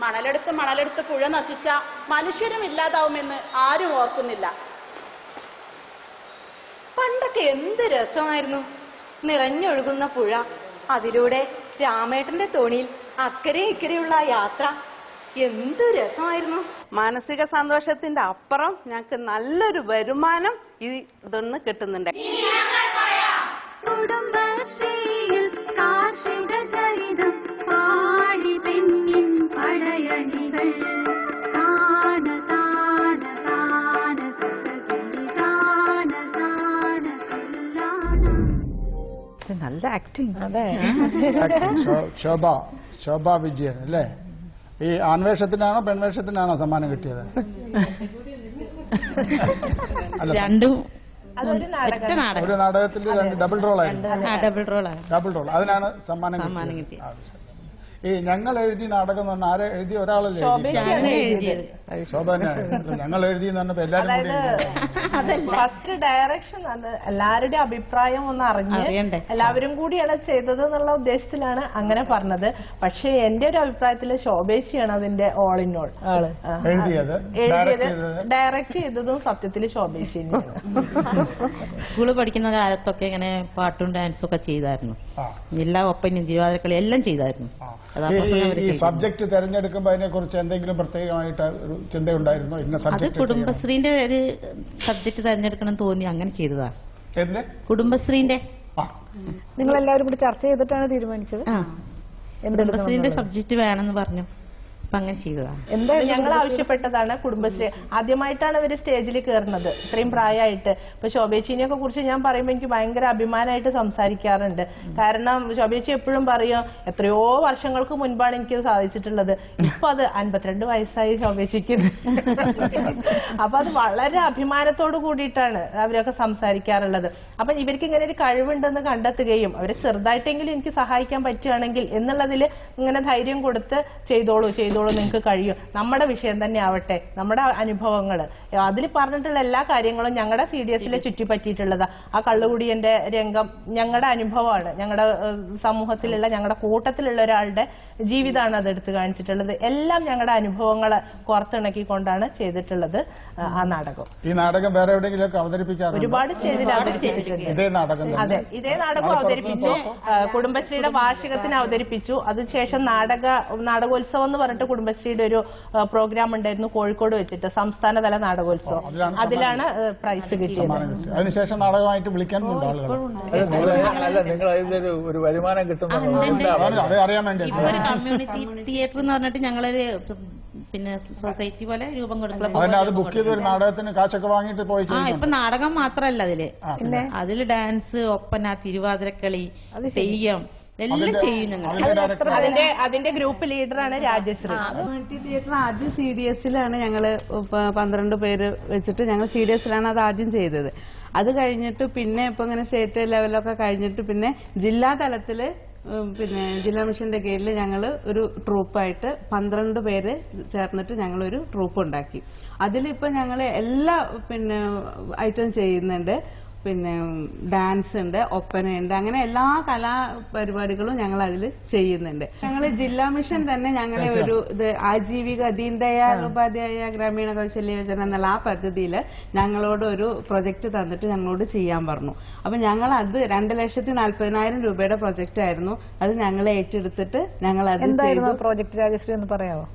മണലെടുത്ത് പുഴ നശിച്ച മനുഷ്യരും ഇല്ലാതാവുമെന്ന് ആരും ഓർക്കുന്നില്ല. പണ്ടൊക്കെ എന്ത് രസമായിരുന്നു നിറഞ്ഞൊഴുകുന്ന പുഴ, അതിലൂടെ രാമേട്ടന്റെ തോണിയിൽ അക്കരെ ഇക്കരെയുള്ള യാത്ര. എന്ത് രസമായിരുന്നു. മാനസിക സന്തോഷത്തിന്റെ അപ്പുറം ഞങ്ങൾക്ക് നല്ലൊരു വരുമാനം ഇതൊന്ന് കിട്ടുന്നുണ്ട്. നല്ല ആക്ടിങ്. അതെ, ശോഭ വിജയൻ അല്ലേ? ഈ ആൺവേഷത്തിനാണോ പെൺവേഷത്തിനാണോ സമ്മാനം കിട്ടിയത്? രണ്ടും ഒരു നാടകത്തിൽ ഡബിൾ റോൾ ആയിരുന്നു. ഡബിൾ റോൾ, അതിനാണ് സമ്മാനം കിട്ടിയത്. ഈ ഞങ്ങൾ എഴുതിയ നാടകം എന്ന് പറഞ്ഞാൽ ആരെ എഴുതി? ഒരാളല്ലേ ശോഭ തന്നെയാണ്. ഞങ്ങൾ എഴുതിയെന്ന് പറഞ്ഞപ്പോ എല്ലാവരും ഫസ്റ്റ് ഡയറക്ഷൻ എല്ലാവരുടെയും അഭിപ്രായം ഒന്ന് അറിഞ്ഞ് എല്ലാവരും കൂടിയാണ് ചെയ്തത് എന്നുള്ള ഉദ്ദേശത്തിലാണ് അങ്ങനെ പറഞ്ഞത്. പക്ഷെ എന്റെ ഒരു അഭിപ്രായത്തില് ശോഭേച്ചിയാണ് അതിന്റെ ഓൾ ഇൻ ഓൾ. എഴുതിയത് ഡയറക്ട് ചെയ്തതും സത്യത്തില് ശോഭേച്ചി. സ്കൂള് പഠിക്കുന്ന കാലത്തൊക്കെ ഇങ്ങനെ പാട്ടും ഡാൻസും ഒക്കെ ചെയ്തായിരുന്നു. എല്ലാ ഒപ്പനും തിരുവാതിരക്കളി എല്ലാം ചെയ്തായിരുന്നു. ഈ സബ്ജക്ട് തെരഞ്ഞെടുക്കുമ്പോൾ അതിനെ കുറിച്ച് എന്തെങ്കിലും പ്രത്യേകമായിട്ട് ഒരു ചിന്തയുണ്ടായിരുന്നോ? അത് കുടുംബശ്രീന്റെ ഒരു സബ്ജക്ട് തെരഞ്ഞെടുക്കണം തോന്നി, അങ്ങനെ ചെയ്തതാ. കുടുംബശ്രീന്റെ നിങ്ങൾ എല്ലാവരും കൂടി ചർച്ച ചെയ്തിട്ടാണ് തീരുമാനിച്ചത്? കുടുംബശ്രീന്റെ സബ്ജക്ട് വേണമെന്ന് പറഞ്ഞു, അപ്പൊ അങ്ങനെ ചെയ്തതാണ്. എന്തായാലും ഞങ്ങൾ ആവശ്യപ്പെട്ടതാണ് കുടുംബശ്രീ. ആദ്യമായിട്ടാണ് ഇവര് സ്റ്റേജിൽ കയറുന്നത് ഇത്രയും പ്രായമായിട്ട്. ഇപ്പൊ ശോഭേച്ചിനെയൊക്കെ കുറിച്ച് ഞാൻ പറയുമ്പോൾ എനിക്ക് ഭയങ്കര അഭിമാനമായിട്ട് സംസാരിക്കാറുണ്ട്. കാരണം ശോഭേച്ചി എപ്പോഴും പറയും എത്രയോ വർഷങ്ങൾക്ക് മുൻപാണ് എനിക്കത് സാധിച്ചിട്ടുള്ളത്. ഇപ്പൊ അത് 52 വയസ്സായി ശോഭേച്ചിക്ക്. അപ്പൊ അത് വളരെ അഭിമാനത്തോടു കൂടിയിട്ടാണ് അവരൊക്കെ സംസാരിക്കാറുള്ളത്. അപ്പൊ ഇവർക്ക് ഇങ്ങനെ ഒരു കഴിവുണ്ടെന്ന് കണ്ടെത്തുകയും അവരെ ചെറുതായിട്ടെങ്കിലും എനിക്ക് സഹായിക്കാൻ പറ്റുകയാണെങ്കിൽ എന്നുള്ളതിൽ ഇങ്ങനെ ധൈര്യം കൊടുത്ത് ചെയ്തോളൂ നിങ്ങൾക്ക് കഴിയും, നമ്മുടെ വിഷയം തന്നെ ആവട്ടെ, നമ്മുടെ അനുഭവങ്ങൾ അതിൽ പറഞ്ഞിട്ടുള്ള എല്ലാ കാര്യങ്ങളും ഞങ്ങളുടെ CDSലെ ചുറ്റിപ്പറ്റിയിട്ടുള്ളതാ. ആ കള്ളുകുടിയന്റെ രംഗം ഞങ്ങളുടെ അനുഭവമാണ്, ഞങ്ങളുടെ സമൂഹത്തിലുള്ള ഞങ്ങളുടെ കൂട്ടത്തിലുള്ള ഒരാളുടെ ജീവിതമാണ് അതെടുത്ത് കാണിച്ചിട്ടുള്ളത്. എല്ലാം ഞങ്ങളുടെ അനുഭവങ്ങളെ കോർത്തിണക്കിക്കൊണ്ടാണ് ചെയ്തിട്ടുള്ളത് ആ നാടകം. ഈ നാടകം വേറെ എവിടെയെങ്കിലും അവതരിപ്പിക്കാറുണ്ടോ? ഒരുപാട് സ്റ്റേജിൽ അവതരിപ്പിച്ചിട്ടുണ്ട്. അതെ, ഇതേ നാടകം അവതരിപ്പിച്ചു. കുടുംബശ്രീയുടെ വാർഷികത്തിന് അവതരിപ്പിച്ചു. അതിനുശേഷം നാടകോത്സവം എന്ന് പറഞ്ഞിട്ട് കുടുംബശ്രീയുടെ ഒരു പ്രോഗ്രാം ഉണ്ടായിരുന്നു കോഴിക്കോട് വെച്ചിട്ട്, സംസ്ഥാനതല നാടകോത്സവം. അതിലാണ് പ്രൈസ് കിട്ടിയത്. അതിനുശേഷം നാടകമായിട്ട് വിളിക്കാൻ ഒരു വരുമാനം കിട്ടുന്നത് അറിയാൻ വേണ്ടി കമ്മ്യൂണിറ്റി തിയേറ്റർ എന്ന് പറഞ്ഞിട്ട് ഞങ്ങളൊരു പിന്നെ സൊസൈറ്റി പോലെ രൂപം കൊടുക്കണം. നാടകത്തിന് കാശൊക്കെ വാങ്ങിട്ട് പോയി. ഇപ്പൊ നാടകം മാത്രല്ല അതില് ഡാൻസ്, ഒപ്പന, തിരുവാതിരക്കളി, തെയ്യം എല്ലാം ചെയ്യും ഞങ്ങൾ. അതിന്റെ ഗ്രൂപ്പ് ലീഡറാണ് രാജശ്രീ. കമ്മ്യൂണിറ്റി തിയേറ്റർ ആദ്യം CDSലാണ് ഞങ്ങള് 12 പേര് വെച്ചിട്ട് ഞങ്ങൾ CDSലാണ് അത് ആദ്യം ചെയ്തത്. അത് കഴിഞ്ഞിട്ട് പിന്നെ ഇപ്പൊ ഇങ്ങനെ സ്റ്റേറ്റ് ലെവലൊക്കെ കഴിഞ്ഞിട്ട് പിന്നെ ജില്ലാ തലത്തില് പിന്നെ ജില്ലാ മിഷന്റെ കീഴിൽ ഞങ്ങൾ ഒരു ട്രൂപ്പായിട്ട് 12 പേര് ചേർന്നിട്ട് ഞങ്ങളൊരു ട്രൂപ്പ് ഉണ്ടാക്കി. അതിലിപ്പോ ഞങ്ങൾ എല്ലാ പിന്നെ ഐറ്റം ചെയ്യുന്നുണ്ട്. പിന്നെ ഡാൻസ് ഉണ്ട്, ഒപ്പനയുണ്ട്, അങ്ങനെ എല്ലാ കലാപരിപാടികളും ഞങ്ങൾ അതിൽ ചെയ്യുന്നുണ്ട്. ഞങ്ങൾ ജില്ലാ മിഷൻ തന്നെ ഞങ്ങളെ ഒരു ഇത് ആജീവിക ദീൻ ദയാൽ ഉപാധ്യായ ഗ്രാമീണ കൗശല്യ യോജന എന്നുള്ള ആ പദ്ധതിയിൽ ഞങ്ങളോട് ഒരു പ്രൊജക്ട് തന്നിട്ട് ഞങ്ങളോട് ചെയ്യാൻ പറഞ്ഞു. അപ്പൊ ഞങ്ങൾ അത് 2,40,000 രൂപയുടെ പ്രൊജക്റ്റ് ആയിരുന്നു. അത് ഞങ്ങൾ ഏറ്റെടുത്തിട്ട് ഞങ്ങൾ അത് പ്രോജക്ട് രാജശ്രീ എന്ന് പറയാമോ?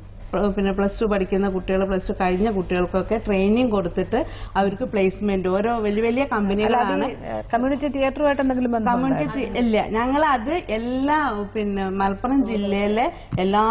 പിന്നെ +2 പഠിക്കുന്ന കുട്ടികൾ, +2 കഴിഞ്ഞ കുട്ടികൾക്കൊക്കെ ട്രെയിനിങ് കൊടുത്തിട്ട് അവർക്ക് പ്ലേസ്മെന്റ് ഓരോ വലിയ വലിയ കമ്പനികളാണ്. കമ്മ്യൂണിറ്റി തിയേറ്ററുമായിട്ട് എന്തെങ്കിലും ബന്ധം? കമ്മ്യൂണിറ്റി ഇല്ല, ഞങ്ങളത് എല്ലാ പിന്നെ മലപ്പുറം ജില്ലയിലെ എല്ലാ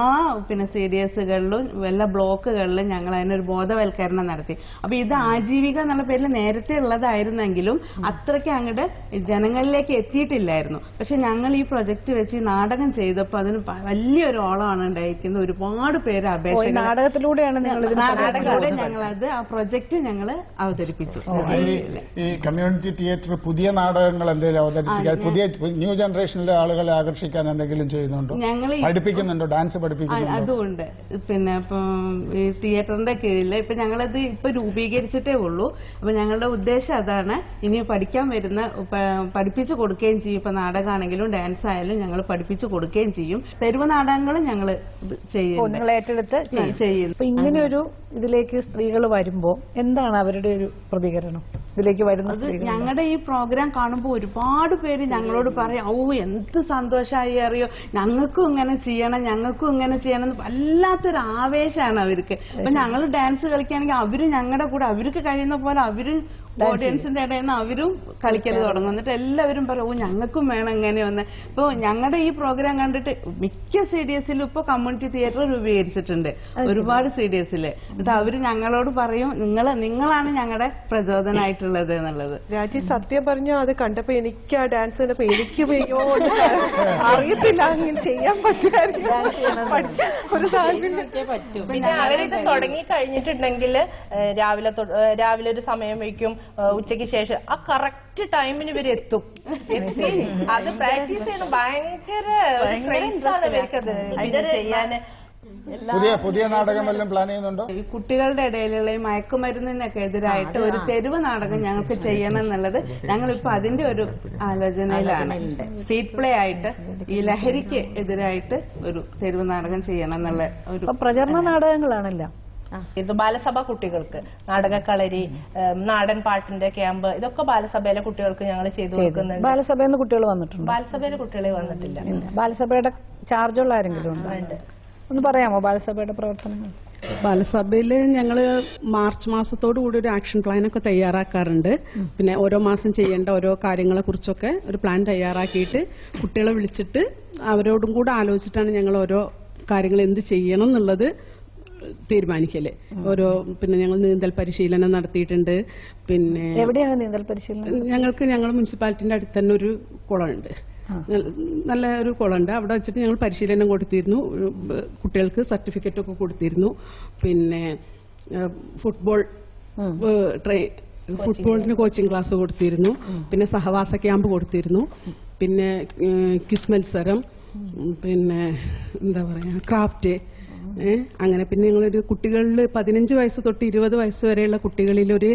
പിന്നെ CDSകളിലും എല്ലാ ബ്ലോക്കുകളിലും ഞങ്ങൾ അതിനൊരു ബോധവൽക്കരണം നടത്തി. അപ്പൊ ഇത് ആജീവിക എന്നുള്ള പേരിൽ നേരത്തെ ഉള്ളതായിരുന്നെങ്കിലും അത്രയ്ക്ക് അങ്ങോട്ട് ജനങ്ങളിലേക്ക് എത്തിയിട്ടില്ലായിരുന്നു. പക്ഷെ ഞങ്ങൾ ഈ പ്രൊജക്ട് വെച്ച് നാടകം ചെയ്തപ്പോൾ അതിന് വലിയൊരു ഓളമാണ് ഉണ്ടായിരിക്കുന്നത്. ഒരുപാട് പേര് അപേക്ഷ നാടകത്തിലൂടെയാണ് നാടകത്തിലൂടെ ഞങ്ങളത് ആ പ്രൊജക്ട് ഞങ്ങൾ അവതരിപ്പിച്ചു. ഈ കമ്മ്യൂണിറ്റി തിയേറ്റർ പുതിയ നാടകങ്ങൾ എന്തെങ്കിലും അവതരിപ്പിക്കാൻ, പുതിയ ന്യൂ ജനറേഷനിലെ ആളുകളെ ആകർഷിക്കാൻ എന്തെങ്കിലും ചെയ്യുന്നുണ്ടോ? ഞങ്ങൾ പഠിപ്പിക്കുന്നുണ്ടോ? ഡാൻസ് പഠിപ്പിക്കുന്നുണ്ടോ? അതുകൊണ്ട് പിന്നെ ഇപ്പം ഈ തിയേറ്ററിന്റെ കീഴിൽ ഇപ്പൊ ഞങ്ങളത് ഇപ്പൊ രൂപീകരിച്ചിട്ടേ ഉള്ളൂ. അപ്പൊ ഞങ്ങളുടെ ഉദ്ദേശം അതാണ്. ഇനി പഠിക്കാൻ വരുന്ന പഠിപ്പിച്ചു കൊടുക്കുകയും ചെയ്യും. ഇപ്പൊ നാടകമാണെങ്കിലും ഡാൻസ് ആയാലും ഞങ്ങൾ പഠിപ്പിച്ചു കൊടുക്കുകയും ചെയ്യും. തെരുവ് നാടകങ്ങളും ഞങ്ങൾ നിങ്ങൾ ഏറ്റെടുത്ത് ചെയ്യുന്നു. അപ്പൊ ഇങ്ങനെ ഒരു ഇതിലേക്ക് സ്ത്രീകൾ വരുമ്പോ എന്താണ് അവരുടെ ഒരു പ്രതികരണം? ഇതിലേക്ക് വരുന്നത് ഞങ്ങളുടെ ഈ പ്രോഗ്രാം കാണുമ്പോൾ ഒരുപാട് പേര് ഞങ്ങളോട് പറയും, ഓ എന്ത് സന്തോഷമായി അറിയോ, ഞങ്ങൾക്കും ഇങ്ങനെ ചെയ്യണം, ഞങ്ങൾക്കും ഇങ്ങനെ ചെയ്യണം എന്ന് വല്ലാത്തൊരു ആവേശമാണ് അവർക്ക്. അപ്പൊ ഞങ്ങൾ ഡാൻസ് കളിക്കുകയാണെങ്കിൽ അവര് ഞങ്ങളുടെ കൂടെ അവർക്ക് കഴിയുന്ന പോലെ അവര് ഓഡിയൻസിന്റെ ഇടയിൽ നിന്ന് അവരും കളിക്കൽ തുടങ്ങും. എന്നിട്ട് എല്ലാവരും പറയും, ഓ ഞങ്ങൾക്കും വേണം ഇങ്ങനെ ഒന്ന്. ഇപ്പൊ ഞങ്ങളുടെ ഈ പ്രോഗ്രാം കണ്ടിട്ട് മിക്ക CDSലും ഇപ്പൊ കമ്മ്യൂണിറ്റി തിയേറ്റർ രൂപീകരിച്ചിട്ടുണ്ട്, ഒരുപാട് CDSല്. എന്നിട്ട് അവര് ഞങ്ങളോട് പറയും, നിങ്ങളാണ് ഞങ്ങളുടെ പ്രചോദനമായിട്ടുള്ളത് എന്നുള്ളത്. രാജി സത്യം പറഞ്ഞോ, അത് കണ്ടപ്പോ എനിക്ക് ആ ഡാൻസ് കണ്ടപ്പോ എനിക്ക് അറിയത്തില്ല അങ്ങനെ ചെയ്യാൻ ഒരു താല്പര്യം. പിന്നെ അവരിത് തുടങ്ങി കഴിഞ്ഞിട്ടുണ്ടെങ്കിൽ രാവിലെ ഒരു സമയം വയ്ക്കും, ഉച്ചയ്ക്ക് ശേഷം ആ കറക്റ്റ് ടൈമിന് ഇവർ എത്തും. അത് പ്രാക്ടീസ് ചെയ്യണം. ഭയങ്കര ചെയ്യാന്. പുതിയ നാടകം വല്ലതും പ്ലാൻ ചെയ്യുന്നുണ്ടോ? ഈ കുട്ടികളുടെ ഇടയിലുള്ള ഈ മയക്കുമരുന്നിനൊക്കെ എതിരായിട്ട് ഒരു തെരുവ് നാടകം ഞങ്ങൾക്ക് ചെയ്യണം എന്നുള്ളത് ഞങ്ങളിപ്പോ അതിന്റെ ഒരു ആലോചനയിലാണ്. സ്ട്രീറ്റ് പ്ലേ ആയിട്ട് ഈ ലഹരിക്ക് എതിരായിട്ട് ഒരു തെരുവ് നാടകം ചെയ്യണം എന്നുള്ള ഒരു പ്രചരണ നാടകങ്ങളാണല്ലോ. ഇത് ബാലസഭ കുട്ടികൾക്ക് നാടകക്കളരി, നാടൻ പാട്ടിന്റെ ക്യാമ്പ്, ഇതൊക്കെ ബാലസഭയിലെ കുട്ടികൾക്ക് ഞങ്ങൾ ചെയ്തു കൊടുക്കുന്നുണ്ട്. ബാലസഭയിൽ നിന്ന് കുട്ടികൾ വന്നിട്ടുണ്ട്? ബാലസഭയിലെ കുട്ടികളെ വന്നിട്ടില്ല. ബാലസഭയുടെ ചാർജുള്ള ആരെങ്കിലും ഉണ്ട്? ഒന്ന് പറയാമോ ബാലസഭയുടെ പ്രവർത്തനങ്ങൾ? ബാലസഭയിൽ ഞങ്ങൾ മാർച്ച് മാസത്തോടു കൂടി ഒരു ആക്ഷൻ പ്ലാൻ ഒക്കെ തയ്യാറാക്കാറുണ്ട്. പിന്നെ ഓരോ മാസം ചെയ്യേണ്ട ഓരോ കാര്യങ്ങളെ കുറിച്ചൊക്കെ ഒരു പ്ലാൻ തയ്യാറാക്കിയിട്ട് കുട്ടികളെ വിളിച്ചിട്ട് അവരോടും കൂടെ ആലോചിച്ചിട്ടാണ് ഞങ്ങൾ ഓരോ കാര്യങ്ങൾ എന്ത് ചെയ്യണം എന്നുള്ളത് തീരുമാനിക്കല്. പിന്നെ ഞങ്ങൾ നീന്തൽ പരിശീലനം നടത്തിയിട്ടുണ്ട്. പിന്നെ എവിടെയാണ് നീന്തൽ പരിശീലനം? ഞങ്ങൾ മുനിസിപ്പാലിറ്റിന്റെ അടുത്ത് തന്നെ ഒരു കുളമുണ്ട്, നല്ല ഒരു കുളമുണ്ട്. അവിടെ വെച്ചിട്ട് ഞങ്ങൾ പരിശീലനം കൊടുത്തിരുന്നു. കുട്ടികൾക്ക് സർട്ടിഫിക്കറ്റ് ഒക്കെ കൊടുത്തിരുന്നു. പിന്നെ ഫുട്ബോളിന് കോച്ചിങ് ക്ലാസ് കൊടുത്തിരുന്നു. പിന്നെ സഹവാസ ക്യാമ്പ് കൊടുത്തിരുന്നു. പിന്നെ ക്വിസ് മത്സരം, പിന്നെ എന്താ പറയാ ക്രാഫ്റ്റ്, അങ്ങനെ. പിന്നെ ഞങ്ങളൊരു കുട്ടികളിൽ 15 വയസ്സ് തൊട്ട് 20 വയസ്സ് വരെയുള്ള കുട്ടികളിലൊരു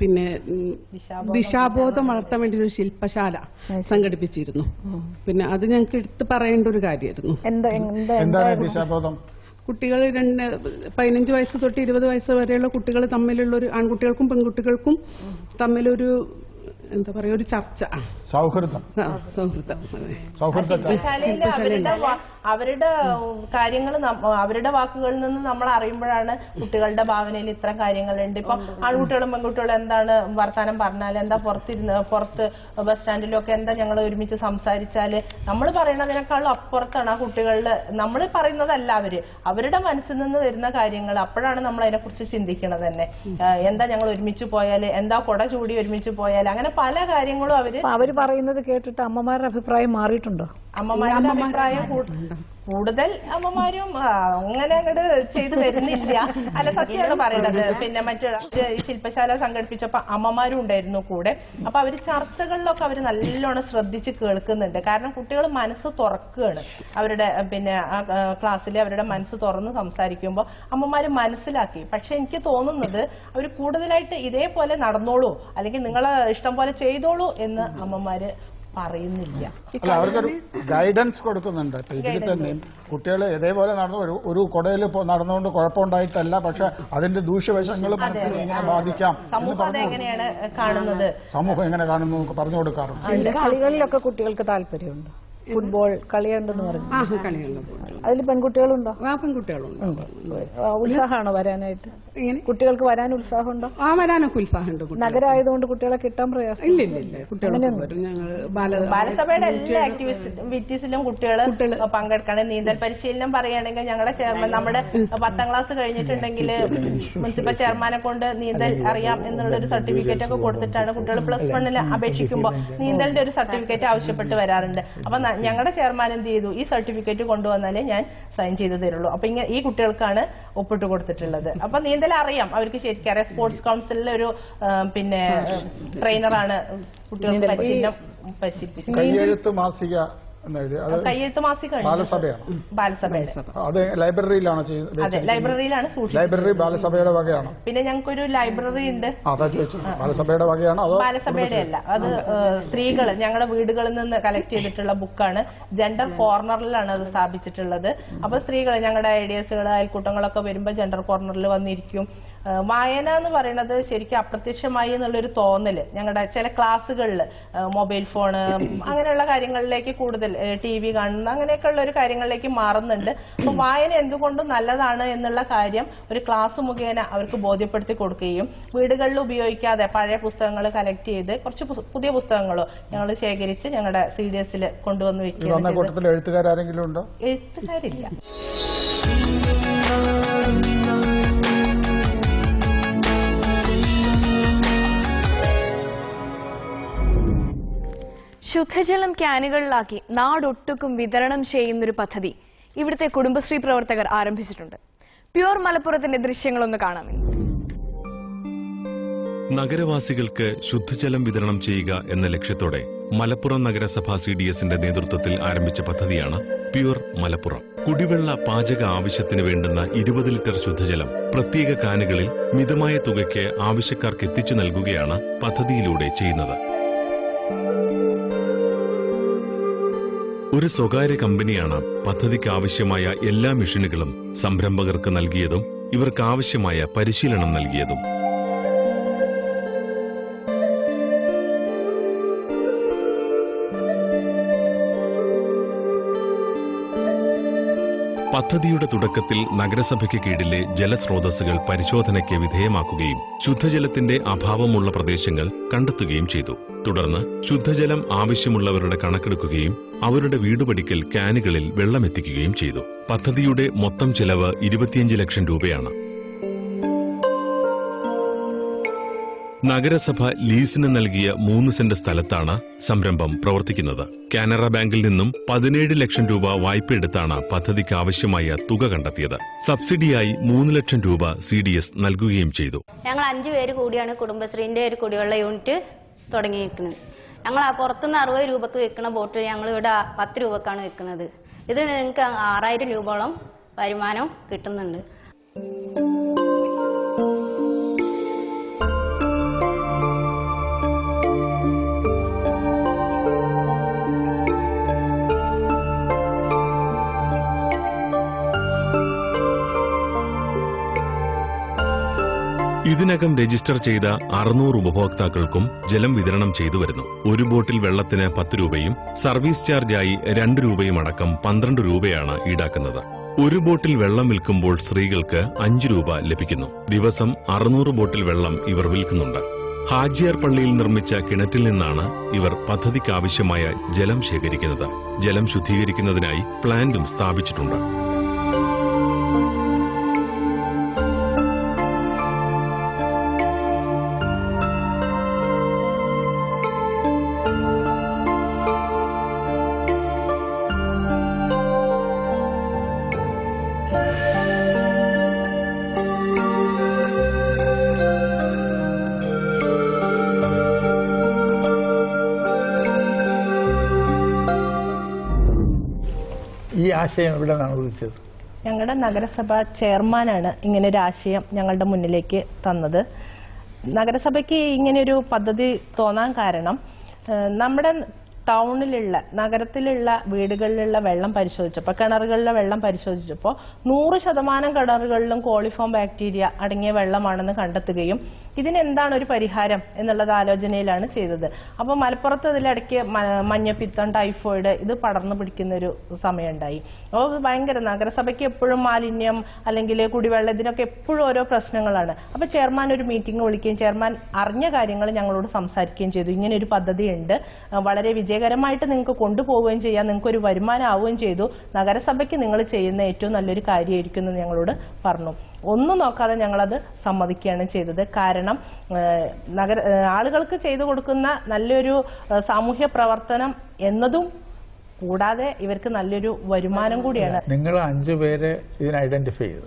പിന്നെ ദിശാബോധം വളർത്താൻ വേണ്ടി ഒരു ശില്പശാല സംഘടിപ്പിച്ചിരുന്നു. പിന്നെ അത് ഞങ്ങൾക്ക് എടുത്ത് പറയേണ്ട ഒരു കാര്യമായിരുന്നു. കുട്ടികൾ 15 വയസ്സ് തൊട്ട് 20 വയസ്സ് വരെയുള്ള കുട്ടികൾ തമ്മിലുള്ള ഒരു ആൺകുട്ടികൾക്കും പെൺകുട്ടികൾക്കും തമ്മിലൊരു എന്താ പറയാ ഒരു ചർച്ച, സൗഹൃദം. അവരുടെ കാര്യങ്ങൾ അവരുടെ വാക്കുകളിൽ നിന്ന് നമ്മൾ അറിയുമ്പോഴാണ് കുട്ടികളുടെ ഭാവനയിൽ ഇത്ര കാര്യങ്ങളുണ്ട്. ഇപ്പൊ ആൺകുട്ടികളും പെൺകുട്ടികളും എന്താണ് വർത്താനം പറഞ്ഞാൽ, എന്താ പുറത്ത് ബസ് സ്റ്റാൻഡിലൊക്കെ എന്താ ഞങ്ങൾ ഒരുമിച്ച് സംസാരിച്ചാല് നമ്മൾ പറയണതിനേക്കാളും അപ്പുറത്താണ് ആ കുട്ടികളുടെ, നമ്മൾ പറയുന്നതല്ല അവരുടെ മനസ്സിൽ നിന്ന് വരുന്ന കാര്യങ്ങൾ. അപ്പോഴാണ് നമ്മൾ അതിനെക്കുറിച്ച് ചിന്തിക്കണത് തന്നെ. എന്താ ഞങ്ങൾ ഒരുമിച്ച് പോയാൽ, എന്താ കുട ചൂടി ഒരുമിച്ച് പോയാൽ, അങ്ങനെ പല കാര്യങ്ങളും അവര് പറയുന്നത് കേട്ടിട്ട് അമ്മമാരുടെ അഭിപ്രായം മാറിയിട്ടുണ്ടോ? അമ്മമാരുടെ അഭിപ്രായം കൂടുതൽ അമ്മമാരും അങ്ങനെ അങ്ങോട്ട് ചെയ്തു വരുന്നില്ല. അല്ല, സത്യമാണ് പറയണത്. പിന്നെ ഈ ശില്പശാല സംഘടിപ്പിച്ചപ്പോ അമ്മമാരും ഉണ്ടായിരുന്നു കൂടെ. അപ്പൊ അവര് ചർച്ചകളിലൊക്കെ അവര് നല്ലോണം ശ്രദ്ധിച്ച് കേൾക്കുന്നുണ്ട്. കാരണം കുട്ടികൾ മനസ്സ് തുറക്കുകയാണ്. അവരുടെ പിന്നെ ക്ലാസ്സിൽ അവരുടെ മനസ്സ് തുറന്ന് സംസാരിക്കുമ്പോൾ അമ്മമാര് മനസ്സിലാക്കി. പക്ഷെ എനിക്ക് തോന്നുന്നത് അവർ കൂടുതലായിട്ട് ഇതേപോലെ നടന്നോളൂ, അല്ലെങ്കിൽ നിങ്ങളെ ഇഷ്ടം പോലെ ചെയ്തോളൂ എന്ന് അമ്മമാര് പറയുന്നില്ല. അവർക്കൊരു ഗൈഡൻസ് കൊടുക്കുന്നുണ്ട്. ഇതിൽ തന്നെ കുട്ടികൾ ഇതേപോലെ നടന്നു ഒരു കുടയിൽ നടന്നുകൊണ്ട് കുഴപ്പമുണ്ടായിട്ടല്ല, പക്ഷെ അതിന്റെ ദൂഷ്യവശങ്ങൾ മനസ്സിൽ എങ്ങനെ ബാധിക്കാം, സമൂഹം എങ്ങനെയാണ് കാണുന്നത്, സമൂഹം എങ്ങനെ കാണുന്നു പറഞ്ഞു കൊടുക്കാറുണ്ട്. കളികളിലൊക്കെ കുട്ടികൾക്ക് താല്പര്യമുണ്ട്. ഫുട്ബോൾ കളിയുണ്ടെന്ന് പറഞ്ഞു. കളിയുണ്ട്. അതിൽ പെൺകുട്ടികളുണ്ടോ? പെൺകുട്ടികളുണ്ട്. ഉത്സാഹമാണോ വരാനായിട്ട്? കുട്ടികൾക്ക് വരാൻ ഉത്സാഹമുണ്ടോ? വരാനൊക്കെ ഉത്സാഹമുണ്ട്. നഗരമായതുകൊണ്ട് കുട്ടികളെ കിട്ടാൻ പ്രയാസം? ഇല്ല. ബാലസഭയുടെ എല്ലാ ആക്ടിവിറ്റീസിലും കുട്ടികൾ പങ്കെടുക്കണം. നീന്തൽ പരിശീലനം പറയുകയാണെങ്കിൽ ഞങ്ങളുടെ ചെയർമാൻ, നമ്മുടെ 10ാം ക്ലാസ് കഴിഞ്ഞിട്ടുണ്ടെങ്കിൽ മുനിസിപ്പൽ ചെയർമാനെ കൊണ്ട് നീന്തൽ അറിയാം എന്നുള്ളൊരു സർട്ടിഫിക്കറ്റ് ഒക്കെ കൊടുത്തിട്ടാണ് കുട്ടികൾ +1 അപേക്ഷിക്കുമ്പോൾ നീന്തലിന്റെ ഒരു സർട്ടിഫിക്കറ്റ് ആവശ്യപ്പെട്ട് വരാറുണ്ട്. അപ്പൊ ഞങ്ങളുടെ ചെയർമാൻ എന്ത് ചെയ്തു, ഈ സർട്ടിഫിക്കറ്റ് കൊണ്ടുവന്നാലേ ഞാൻ സൈൻ ചെയ്ത് തരുള്ളൂ. അപ്പൊ ഈ കുട്ടികൾക്കാണ് ഒപ്പിട്ട് കൊടുത്തിട്ടുള്ളത്. അപ്പൊ നീന്തൽ അറിയാം, അവർക്ക് ശരിക്കും അറിയാം. സ്പോർട്സ് കൗൺസിലിലെ ഒരു ട്രെയിനറാണ് കുട്ടികൾക്ക് പരിശീലനം പരിശീലിപ്പിച്ചത്. കയ്യെഴുത്ത് മാസിക ബാലസഭയുടെ ലൈബ്രറിയിലാണ് ലൈബ്രറി ബാലസഭയുടെ വകയാണ്. പിന്നെ ഞങ്ങൾക്കൊരു ലൈബ്രറി ഉണ്ട്. ബാലസഭയുടെ വകയാണ്. ബാലസഭയുടെ അല്ല, അത് സ്ത്രീകൾ ഞങ്ങളുടെ വീടുകളിൽ നിന്ന് കളക്ട് ചെയ്തിട്ടുള്ള ബുക്കാണ്. ജെൻഡർ കോർണറിലാണ് അത് സ്ഥാപിച്ചിട്ടുള്ളത്. അപ്പൊ സ്ത്രീകൾ ഞങ്ങളുടെ ഐഡിയസുകൾ അയൽക്കൂട്ടങ്ങളൊക്കെ വരുമ്പോൾ ജെൻഡർ കോർണറിൽ വന്നിരിക്കും. വായന എന്ന് പറയുന്നത് ശരിക്കും അപ്രത്യക്ഷമായി എന്നുള്ളൊരു തോന്നല് ഞങ്ങളുടെ ചില ക്ലാസ്സുകളിൽ മൊബൈൽ ഫോണ് അങ്ങനെയുള്ള കാര്യങ്ങളിലേക്ക് കൂടുതൽ TV കാണുന്ന അങ്ങനെയൊക്കെയുള്ള ഒരു കാര്യങ്ങളിലേക്ക് മാറുന്നുണ്ട്. അപ്പൊ വായന എന്തുകൊണ്ടും നല്ലതാണ് എന്നുള്ള കാര്യം ഒരു ക്ലാസ് മുഖേന അവർക്ക് ബോധ്യപ്പെടുത്തി കൊടുക്കുകയും വീടുകളിൽ ഉപയോഗിക്കാതെ പഴയ പുസ്തകങ്ങൾ കളക്ട് ചെയ്ത് കുറച്ച് പുതിയ പുസ്തകങ്ങളോ ഞങ്ങൾ ശേഖരിച്ച് ഞങ്ങളുടെ CDSൽ കൊണ്ടുവന്ന് വെക്കുകയാണ്. എഴുത്തുകാരെങ്കിലും ഉണ്ടോ? എഴുത്തുകാരില്ല. ശുദ്ധജലം ക്യാനുകളിലാക്കി നാടൊട്ടുക്കും വിതരണം ചെയ്യുന്നൊരു പദ്ധതി ഇവിടുത്തെ കുടുംബശ്രീ പ്രവർത്തകർ ആരംഭിച്ചിട്ടുണ്ട്. പ്യൂർ മലപ്പുറത്തിന്റെ ദൃശ്യങ്ങളൊന്ന് കാണാമേ. നഗരവാസികൾക്ക് ശുദ്ധജലം വിതരണം ചെയ്യുക എന്ന ലക്ഷ്യത്തോടെ മലപ്പുറം നഗരസഭ CDSന്റെ നേതൃത്വത്തിൽ ആരംഭിച്ച പദ്ധതിയാണ് പ്യൂർ മലപ്പുറം. കുടിവെള്ള പാചക ആവശ്യത്തിന് വേണ്ടുന്ന 20 ലിറ്റർ ശുദ്ധജലം പ്രത്യേക കാനുകളിൽ മിതമായ തുകയ്ക്ക് ആവശ്യക്കാർക്ക് എത്തിച്ചു നൽകുകയാണ് പദ്ധതിയിലൂടെ ചെയ്യുന്നത്. ഒരു സ്വകാര്യ കമ്പനിയാണ് പദ്ധതിക്ക് ആവശ്യമായ എല്ലാ മെഷീനുകളും സംരംഭകർക്ക് നൽകിയതും ഇവർക്ക് ആവശ്യമായ പരിശീലനം നൽകിയതും. പദ്ധതിയുടെ തുടക്കത്തിൽ നഗരസഭയ്ക്ക് കീഴിലെ ജലസ്രോതസ്സുകൾ പരിശോധനയ്ക്ക് വിധേയമാക്കുകയും ശുദ്ധജലത്തിന്റെ അഭാവമുള്ള പ്രദേശങ്ങൾ കണ്ടെത്തുകയും ചെയ്തു. തുടർന്ന് ശുദ്ധജലം ആവശ്യമുള്ളവരുടെ കണക്കെടുക്കുകയും അവരുടെ വീടുപടിക്കൽ ക്യാനുകളിൽ വെള്ളമെത്തിക്കുകയും ചെയ്തു. പദ്ധതിയുടെ മൊത്തം ചെലവ് 25 ലക്ഷം രൂപയാണ്. നഗരസഭ ലീസിന് നൽകിയ 3 സെന്റ് സ്ഥലത്താണ് സംരംഭം പ്രവർത്തിക്കുന്നത്. കാനറ ബാങ്കിൽ നിന്നും 17 ലക്ഷം രൂപ വായ്പയെടുത്താണ് പദ്ധതിക്ക് ആവശ്യമായ തുക കണ്ടെത്തിയത്. സബ്സിഡിയായി 3 ലക്ഷം രൂപ CDS നൽകുകയും ചെയ്തു. ഞങ്ങൾ 5 പേര് കൂടിയാണ് കുടുംബശ്രീന്റെ ഒരു കുടിവെള്ള യൂണിറ്റ് തുടങ്ങിയിരിക്കുന്നത്. ഞങ്ങൾ പുറത്തുനിന്ന് 60 രൂപക്ക് വെക്കുന്ന ബോട്ട് ഞങ്ങൾ ഇവിടെ 10 രൂപക്കാണ് വെക്കുന്നത്. ഇത് ഞങ്ങൾക്ക് 6000 രൂപയോളം വരുമാനം കിട്ടുന്നുണ്ട്. ഇതിനകം രജിസ്റ്റർ ചെയ്ത 600 ഉപഭോക്താക്കൾക്കും ജലം വിതരണം ചെയ്തു വരുന്നു. ഒരു ബോട്ടിൽ വെള്ളത്തിന് 10 രൂപയും സർവീസ് ചാർജായി 2 രൂപയും അടക്കം 12 രൂപയാണ് ഈടാക്കുന്നത്. ഒരു ബോട്ടിൽ വെള്ളം വിൽക്കുമ്പോൾ സ്ത്രീകൾക്ക് 5 രൂപ ലഭിക്കുന്നു. ദിവസം 600 ബോട്ടിൽ വെള്ളം ഇവർ വിൽക്കുന്നുണ്ട്. ഹാജിയാർ പള്ളിയിൽ നിർമ്മിച്ച കിണറ്റിൽ നിന്നാണ് ഇവർ പദ്ധതിക്കാവശ്യമായ ജലം ശേഖരിക്കുന്നത്. ജലം ശുദ്ധീകരിക്കുന്നതിനായി പ്ലാന്റും സ്ഥാപിച്ചിട്ടുണ്ട്. ഈ ആശയം എവിടെ നിന്നാണ് വിളിച്ചത്? ഞങ്ങളുടെ നഗരസഭ ചെയർമാനാണ് ഇങ്ങനെ ഒരു ആശയം ഞങ്ങളുടെ മുന്നിലേക്ക് തന്നത്. നഗരസഭയ്ക്ക് ഇങ്ങനെയൊരു പദ്ധതി തോന്നാൻ കാരണം നമ്മുടെ ടൗണിലുള്ള നഗരത്തിലുള്ള വീടുകളിലുള്ള വെള്ളം പരിശോധിച്ചപ്പോൾ കിണറുകളിലെ വെള്ളം പരിശോധിച്ചപ്പോൾ 100% കിണറുകളിലും കോളിഫോം ബാക്ടീരിയ അടങ്ങിയ വെള്ളമാണെന്ന് കണ്ടെത്തുകയും ഇതിനെന്താണ് ഒരു പരിഹാരം എന്നുള്ളത് ആലോചനയിലാണ് ചെയ്തത്. അപ്പോൾ മലപ്പുറത്ത് ഇതിലിടയ്ക്ക് മഞ്ഞപ്പിത്തം, ടൈഫോയിഡ് ഇത് പടർന്നു പിടിക്കുന്ന ഒരു സമയമുണ്ടായി. അപ്പോൾ ഭയങ്കര നഗരസഭയ്ക്ക് എപ്പോഴും മാലിന്യം അല്ലെങ്കിൽ കുടിവെള്ളം ഇതിനൊക്കെ എപ്പോഴും ഓരോ പ്രശ്നങ്ങളാണ്. അപ്പോൾ ചെയർമാൻ ഒരു മീറ്റിംഗ് വിളിക്കുകയും ചെയർമാൻ അറിഞ്ഞ കാര്യങ്ങൾ ഞങ്ങളോട് സംസാരിക്കുകയും ചെയ്തു. ഇങ്ങനെ ഒരു പദ്ധതിയുണ്ട്, വളരെ വിജയകരമായിട്ട് നിങ്ങൾക്ക് കൊണ്ടുപോവുകയും ചെയ്യാം, നിങ്ങൾക്ക് ഒരു വരുമാനം ആവുകയും ചെയ്തു, നഗരസഭയ്ക്ക് നിങ്ങൾ ചെയ്യുന്ന ഏറ്റവും നല്ലൊരു കാര്യമായിരിക്കും എന്ന് ഞങ്ങളോട് പറഞ്ഞു. ഒന്നും നോക്കാതെ ഞങ്ങളത് സമ്മതിക്കുകയാണ് ചെയ്തത്. കാരണം ആളുകൾക്ക് ചെയ്തു കൊടുക്കുന്ന നല്ലൊരു സാമൂഹ്യ പ്രവർത്തനം എന്നതും കൂടാതെ ഇവർക്ക് നല്ലൊരു വരുമാനം കൂടിയാണ്. നിങ്ങൾ 5 പേരെ ഇതിന് ഐഡന്റിഫൈ ചെയ്തു,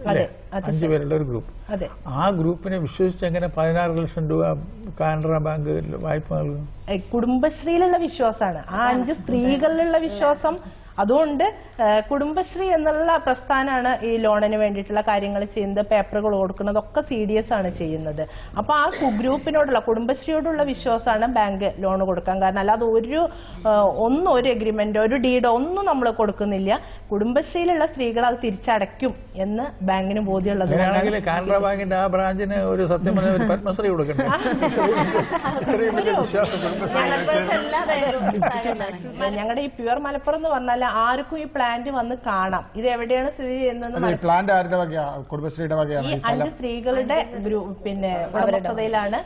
5 പേരുടെ ഒരു ഗ്രൂപ്പ്. അതെ, ആ ഗ്രൂപ്പിനെ വിശ്വസിച്ച് എങ്ങനെ 16 ലക്ഷം രൂപ കാനറ ബാങ്ക് വായ്പ നൽകും? കുടുംബശ്രീയിലുള്ള വിശ്വാസമാണ്, ആ 5 സ്ത്രീകളിലുള്ള വിശ്വാസം. അതുകൊണ്ട് കുടുംബശ്രീ എന്നുള്ള പ്രസ്ഥാനമാണ് ഈ ലോണിന് വേണ്ടിയിട്ടുള്ള കാര്യങ്ങൾ ചെയ്യുന്നത്, പേപ്പറുകൾ കൊടുക്കുന്നതൊക്കെ CDS ആണ് ചെയ്യുന്നത്. അപ്പോൾ ആ ഗ്രൂപ്പിനോടുള്ള കുടുംബശ്രീയോടുള്ള വിശ്വാസമാണ് ബാങ്ക് ലോൺ കൊടുക്കാൻ കാരണം. അല്ലാതെ ഒരു എഗ്രിമെന്റോ ഒരു ഡീഡോ ഒന്നും നമ്മൾ കൊടുക്കുന്നില്ല. കുടുംബശ്രീയിലുള്ള സ്ത്രീകൾ അത് തിരിച്ചടയ്ക്കും എന്ന് ബാങ്കിന് ബോധ്യമുള്ളത്. കാനറ ബാങ്കിന്റെ ആ ബ്രാഞ്ചിന് ഒരു സത്യം പറഞ്ഞ ഒരു പത്മശ്രീ കൊടുക്കണ്ടേ? ഞങ്ങളുടെ ഈ പ്യുവർ മലപ്പുറം എന്ന് പറഞ്ഞാൽ ആർക്കും ഈ പ്ലാന്റ് വന്ന് കാണാം. ഇത് എവിടെയാണ് സ്ഥിതി ചെയ്യുന്നത്? ഈ 5 സ്ത്രീകളുടെ പിന്നെ ഉടമസ്ഥതയിലാണ്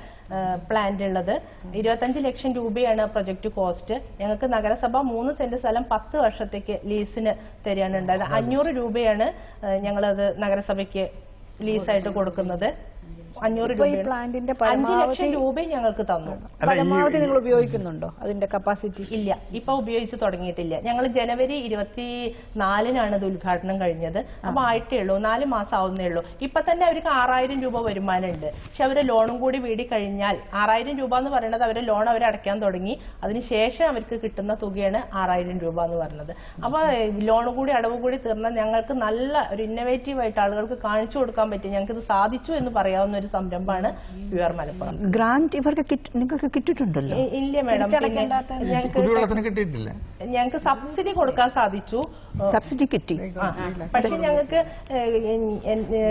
പ്ലാന്റ് ഉള്ളത്. 25 ലക്ഷം രൂപയാണ് പ്രൊജക്ട് കോസ്റ്റ്. ഞങ്ങൾക്ക് നഗരസഭ 3 സെന്റ് സ്ഥലം 10 വർഷത്തേക്ക് ലീസിന് തരികയാണ് ഉണ്ടായത്. 500 രൂപയാണ് ഞങ്ങളത് നഗരസഭയ്ക്ക് ലീസായിട്ട് കൊടുക്കുന്നത്. 500 രൂപ 5 ലക്ഷം രൂപ ഞങ്ങൾക്ക് തന്നു. പരമാവധി നിങ്ങൾ ഉപയോഗിക്കുന്നുണ്ടോ? അതിന്റെ കപ്പാസിറ്റി ഇല്ല, ഇപ്പൊ ഉപയോഗിച്ച് തുടങ്ങിയിട്ടില്ല. ഞങ്ങൾ ജനുവരി 24-നാണ് ഇത് ഉദ്ഘാടനം കഴിഞ്ഞത്. അപ്പൊ ആയിട്ടേ ഉള്ളൂ, 4 മാസം ആവുന്നേ ഉള്ളൂ. ഇപ്പൊ തന്നെ അവർക്ക് 6000 രൂപ വരുമാനം ഉണ്ട്. പക്ഷെ അവര് ലോണും കൂടി വീടി കഴിഞ്ഞാൽ 6000 രൂപ എന്ന് പറയുന്നത് അവരെ ലോൺ അവർ അടയ്ക്കാൻ തുടങ്ങി. അതിനുശേഷം അവർക്ക് കിട്ടുന്ന തുകയാണ് 6000 രൂപ എന്ന് പറയുന്നത്. അപ്പൊ ലോൺ കൂടി അടവ് കൂടി തീർന്നാൽ ഞങ്ങൾക്ക് നല്ല ഒരു ഇന്നോവേറ്റീവ് ആയിട്ട് ആളുകൾക്ക് കാണിച്ചു കൊടുക്കാൻ പറ്റി. ഞങ്ങൾക്ക് ഇത് സാധിച്ചു എന്ന് പറയാവുന്ന ഒരു സംരംഭമാണ് പ്യുവർ മലപ്പുറം. ഗ്രാന്റ് ഇവർക്ക് നിങ്ങൾക്ക് കിട്ടിയിട്ടുണ്ടല്ലോ? ഇല്ല മാഡം, ഞങ്ങൾക്ക് സബ്സിഡി കൊടുക്കാൻ സാധിച്ചു. സബ്സിഡി കിട്ടി. പക്ഷെ ഞങ്ങൾക്ക്